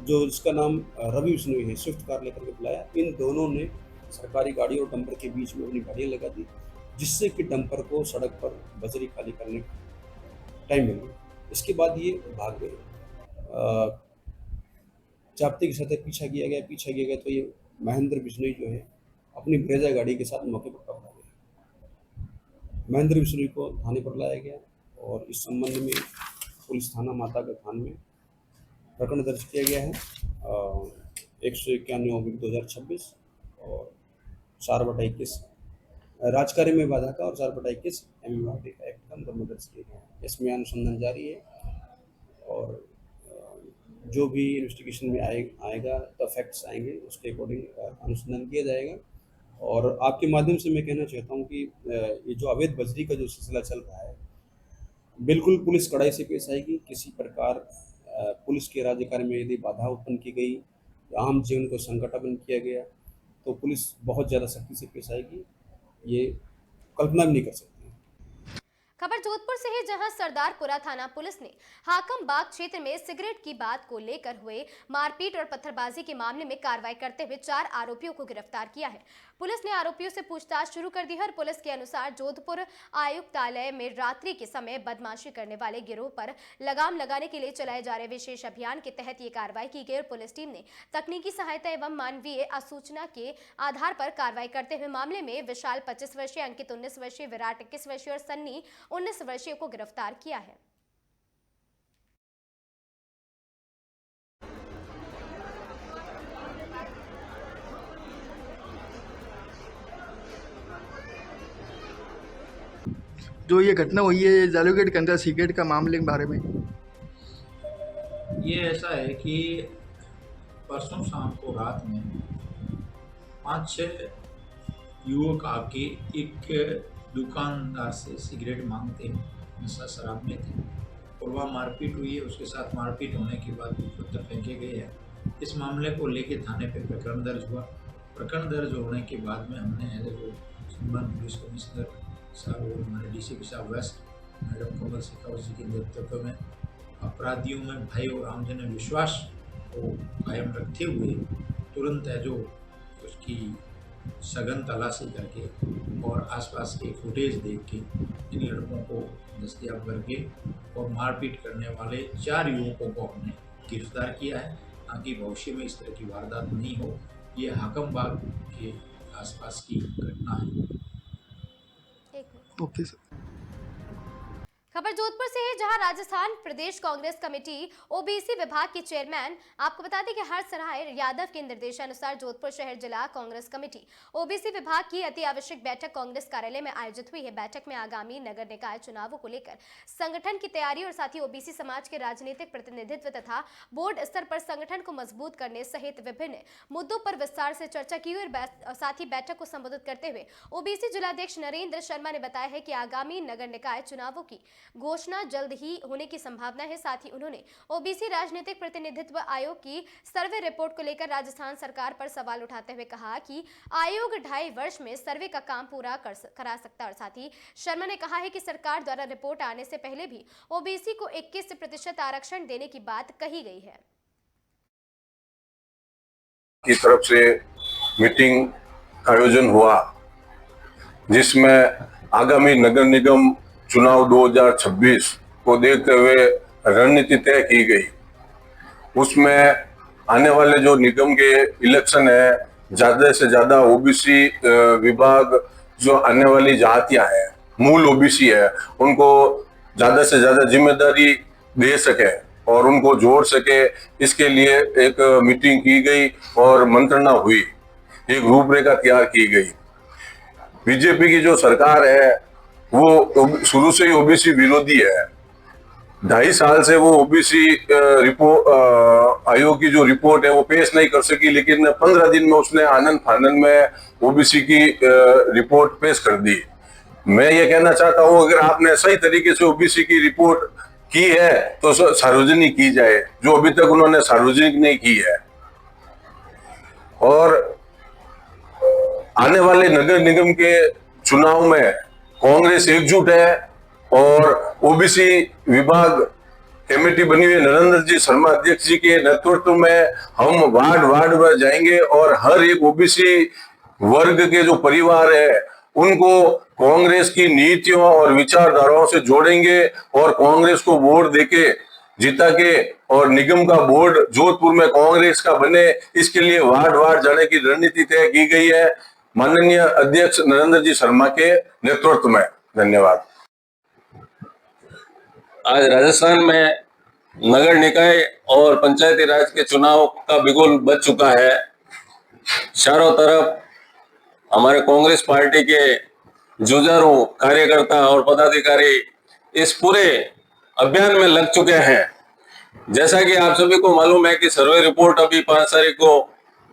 जो जिसका नाम रवि विष्णु है, स्विफ्ट कार लेकर के बुलाया। इन दोनों ने सरकारी गाड़ी और डंपर के बीच में अपनी गाड़ियाँ लगा दी, जिससे कि डंपर को सड़क पर बजरी खाली करने का टाइम मिल गया। इसके बाद ये भाग गए। जाब्ते के साथ पीछा किया गया तो ये महेंद्र विष्णु जो है अपनी ब्रेजा गाड़ी के साथ मौके पर पकड़ा गया। महेंद्र विष्णु को थाने पर लाया गया और इस संबंध में पुलिस थाना माता का थान में प्रकरण दर्ज किया गया है 191/2026 और 4/21 राजकार्य में बाधा का और 4/21 एमवी एक्ट का मुकदमा दर्ज किया गया है। इसमें अनुसंधान जारी है। और जो भी इन्वेस्टिगेशन में आएगा तो फैक्ट्स आएंगे, उसके अकॉर्डिंग अनुसंधान किया जाएगा। और आपके माध्यम से मैं कहना चाहता हूँ कि ये जो अवैध बजरी का जो सिलसिला चल रहा है, बिल्कुल पुलिस कड़ाई से पेश आएगी। किसी प्रकार पुलिस के राज्यकार्य में यदि बाधा उत्पन्न की गई, आम जीवन को संकटापन्न किया गया, तो पुलिस बहुत ज़्यादा सख्ती से पेश आएगी, ये कल्पना भी नहीं कर सकती। खबर जोधपुर से है, जहां सरदारपुरा थाना पुलिस ने हाकम बाग क्षेत्र में सिगरेट की बात को लेकर हुए मारपीट और पत्थरबाजी के मामले में कार्रवाई करते हुए 4 आरोपियों को गिरफ्तार किया है। पुलिस ने आरोपियों से पूछताछ शुरू कर दी है और पुलिस के अनुसार जोधपुर आयुक्तालय में रात्रि के समय बदमाशी करने वाले गिरोह पर लगाम लगाने के लिए चलाए जा रहे विशेष अभियान के तहत ये कार्रवाई की गई और पुलिस टीम ने तकनीकी सहायता एवं मानवीय आसूचना के आधार पर कार्रवाई करते हुए मामले में विशाल 25 वर्षीय, अंकित 19 वर्षीय, विराट 21 वर्षीय और सन्नी 19 वर्षीय को गिरफ्तार किया है। जो ये घटना हुई है जालूगेट के अंदर सिगरेट का मामले के बारे में, ये ऐसा है कि परसों शाम को रात में 5-6 युवक आके एक दुकानदार से सिगरेट मांगते हैं, नशा शराब में थे और वह मारपीट हुई है। उसके साथ मारपीट होने के बाद पत्थर फेंके गए हैं। इस मामले को लेके थाने पे प्रकरण दर्ज हुआ। प्रकरण दर्ज होने के बाद में हमने जो सम्मान पुलिस कमिश्नर साहब और हमारे डीसीपी साहब वेस्ट मैडम कमल शेखावत जी के नेतृत्व में अपराधियों में भय और आमजन विश्वास को कायम रखते हुए तुरंत है जो उसकी सघन तलाशी करके और आसपास के फुटेज देख के इन लड़कों को दस्तयाब करके और मारपीट करने वाले 4 युवकों को हमने गिरफ्तार किया है, ताकि भविष्य में इस तरह की वारदात नहीं हो। ये हाकम बाग के आसपास की घटना है। Okay sir. खबर जोधपुर से है, जहां राजस्थान प्रदेश कांग्रेस कमेटी ओबीसी विभाग के चेयरमैन, आपको बता दें कि हर्षराय यादव के निर्देशानुसार जोधपुर शहर जिला कांग्रेस कमेटी ओबीसी विभाग की अति आवश्यक बैठक कांग्रेस कार्यालय में आयोजित हुई है। बैठक में आगामी नगर निकाय चुनावों को लेकर संगठन की तैयारी और साथ ही ओबीसी समाज के राजनीतिक प्रतिनिधित्व तथा बोर्ड स्तर पर संगठन को मजबूत करने सहित विभिन्न मुद्दों पर विस्तार से चर्चा की और साथ ही बैठक को संबोधित करते हुए ओबीसी जिलाध्यक्ष नरेंद्र शर्मा ने बताया है कि आगामी नगर निकाय चुनावों की घोषणा जल्द ही होने की संभावना है। साथ ही उन्होंने ओबीसी राजनीतिक प्रतिनिधित्व आयोग की सर्वे रिपोर्ट को लेकर राजस्थान सरकार पर सवाल उठाते हुए कहा कि आयोग 2.5 वर्ष में सर्वे का काम पूरा करा सकता है। और साथ ही शर्मा ने कहा है कि सरकार द्वारा रिपोर्ट आने से पहले भी ओबीसी को 21% आरक्षण देने की बात कही गई है। की तरफ से मीटिंग का आयोजन हुआ, जिसमें आगामी नगर निगम चुनाव 2026 को देखते हुए रणनीति तय की गई। उसमें आने वाले जो निगम के इलेक्शन है, ज्यादा से ज्यादा ओबीसी विभाग जो आने वाली जातियां हैं, मूल ओबीसी है, उनको ज्यादा से ज्यादा जिम्मेदारी दे सके और उनको जोड़ सके, इसके लिए एक मीटिंग की गई और मंत्रणा हुई, एक रूपरेखा तैयार की गई। बीजेपी की जो सरकार है वो शुरू से ही ओबीसी विरोधी है। 2.5 साल से वो ओबीसी रिपोर्ट आयोग की जो रिपोर्ट है वो पेश नहीं कर सकी, लेकिन 15 दिन में उसने आनंद फानंद में ओबीसी की रिपोर्ट पेश कर दी। मैं ये कहना चाहता हूँ, अगर आपने सही तरीके से ओबीसी की रिपोर्ट की है तो सार्वजनिक की जाए, जो अभी तक उन्होंने सार्वजनिक नहीं की है। और आने वाले नगर निगम के चुनाव में कांग्रेस एकजुट है और ओबीसी विभाग कमेटी बनी हुई नरेंद्र जी शर्मा अध्यक्ष जी के नेतृत्व में हम वार्ड में जाएंगे और हर एक ओबीसी वर्ग के जो परिवार है उनको कांग्रेस की नीतियों और विचारधाराओं से जोड़ेंगे और कांग्रेस को वोट देके जिता के और निगम का बोर्ड जोधपुर में कांग्रेस का बने, इसके लिए वार्ड जाने की रणनीति तय की गई है माननीय अध्यक्ष नरेंद्र जी शर्मा के नेतृत्व में। धन्यवाद। आज राजस्थान में नगर निकाय और पंचायती राज के चुनाव का बिगुल बज चुका है। चारों तरफ हमारे कांग्रेस पार्टी के जुझारू कार्यकर्ता और पदाधिकारी इस पूरे अभियान में लग चुके हैं। जैसा कि आप सभी को मालूम है कि सर्वे रिपोर्ट अभी 5 तारीख को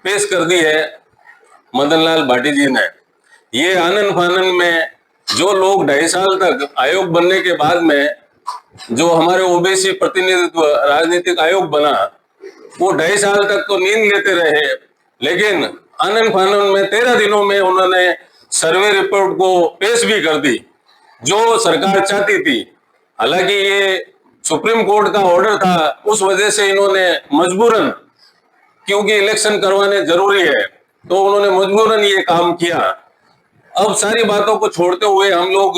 पेश कर दी है मदन लाल भाटी जी ने। ये आनन फानन में जो लोग 2.5 साल तक आयोग बनने के बाद में जो हमारे ओबीसी प्रतिनिधित्व राजनीतिक आयोग बना, वो 2.5 साल तक तो नींद लेते रहे, लेकिन आनन फानन में 13 दिनों में उन्होंने सर्वे रिपोर्ट को पेश भी कर दी जो सरकार चाहती थी। हालांकि ये सुप्रीम कोर्ट का ऑर्डर था, उस वजह से इन्होंने मजबूरन, क्योंकि इलेक्शन करवाने जरूरी है तो उन्होंने मजबूरन ये काम किया। अब सारी बातों को छोड़ते हुए हम लोग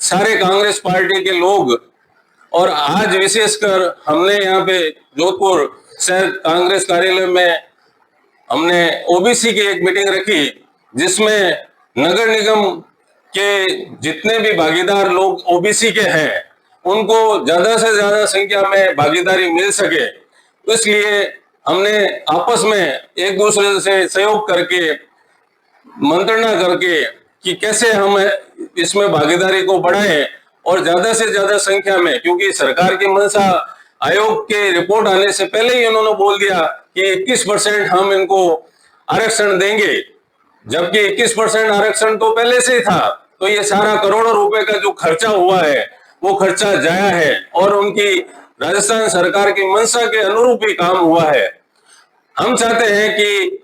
सारे कांग्रेस पार्टी के लोग, और आज विशेषकर हमने यहाँ पे जोधपुर शहर कांग्रेस कार्यालय में हमने ओबीसी की एक मीटिंग रखी, जिसमें नगर निगम के जितने भी भागीदार लोग ओबीसी के हैं उनको ज्यादा से ज्यादा संख्या में भागीदारी मिल सके, इसलिए हमने आपस में एक दूसरे से सहयोग करके मंत्रणा करके कि कैसे हम इसमें भागीदारी को बढ़ाएं और ज्यादा से ज्यादा संख्या में, क्योंकि सरकार की मंशा आयोग के रिपोर्ट आने से पहले ही उन्होंने बोल दिया कि 21% हम इनको आरक्षण देंगे, जबकि 21% आरक्षण तो पहले से ही था। तो ये सारा करोड़ों रुपए का जो खर्चा हुआ है वो खर्चा जाया है और उनकी राजस्थान सरकार की मंशा के अनुरूप ही काम हुआ है। हम चाहते हैं कि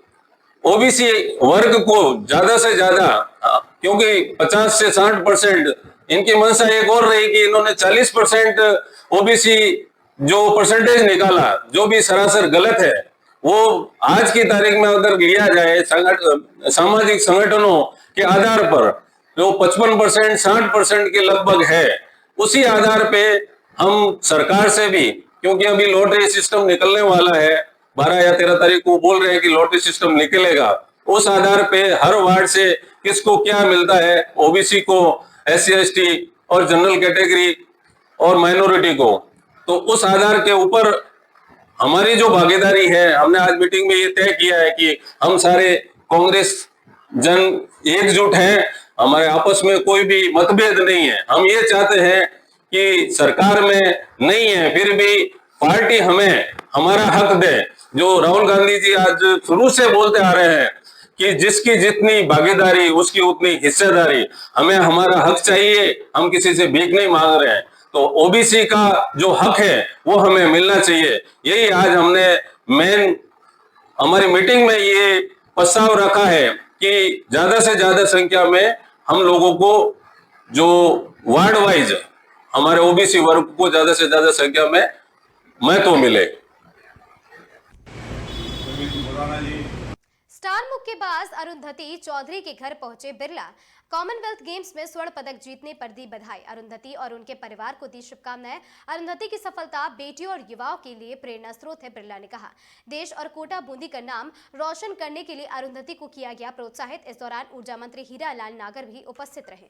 ओबीसी वर्ग को ज्यादा से ज्यादा, क्योंकि 50 से 60% इनकी मंशा एक और रही कि इन्होंने 40% ओबीसी जो परसेंटेज निकाला, जो भी सरासर गलत है, वो आज की तारीख में अगर लिया जाए सामाजिक संगठनों के आधार पर जो 55% 60% के लगभग है, उसी आधार पे हम सरकार से भी, क्योंकि अभी लॉटरी सिस्टम निकलने वाला है, 12 या 13 तारीख को बोल रहे हैं कि लॉटरी सिस्टम निकलेगा, उस आधार पे हर वार्ड से किसको क्या मिलता है, ओबीसी को, SC ST और जनरल कैटेगरी और माइनॉरिटी को, तो उस आधार के ऊपर हमारी जो भागीदारी है, हमने आज मीटिंग में ये तय किया है कि हम सारे कांग्रेस जन एकजुट हैं, हमारे आपस में कोई भी मतभेद नहीं है। हम ये चाहते हैं कि सरकार में नहीं है फिर भी पार्टी हमें हमारा हक दे, जो राहुल गांधी जी आज शुरू से बोलते आ रहे हैं कि जिसकी जितनी भागीदारी उसकी उतनी हिस्सेदारी, हमें हमारा हक चाहिए, हम किसी से भीख नहीं मांग रहे हैं। तो ओबीसी का जो हक है वो हमें मिलना चाहिए। यही आज हमने मेन हमारी मीटिंग में ये प्रस्ताव रखा है कि ज्यादा से ज्यादा संख्या में हम लोगों को जो वार्ड वाइज हमारे ओबीसी वर्ग को ज्यादा से ज्यादा संख्या में महत्व मिले। स्टार मुक्केबाज अरुंधति चौधरी के घर पहुंचे बिरला। कॉमनवेल्थ गेम्स में स्वर्ण पदक जीतने पर दी बधाई। अरुंधति और उनके परिवार को दी शुभकामनाएं। अरुंधति की सफलता बेटियों और युवाओं के लिए प्रेरणा स्रोत है, बिरला ने कहा। देश और कोटा बूंदी का नाम रोशन करने के लिए अरुंधति को किया गया प्रोत्साहित। इस दौरान ऊर्जा मंत्री हीरा लाल नागर भी उपस्थित रहे।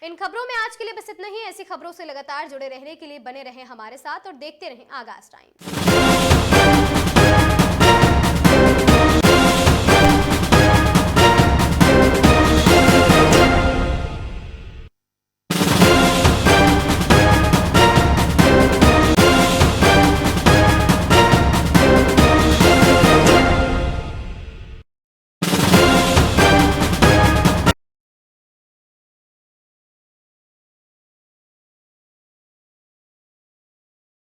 इन खबरों में आज के लिए बस इतना ही। ऐसी खबरों से लगातार जुड़े रहने के लिए बने रहें हमारे साथ और देखते रहें आगाज टाइम।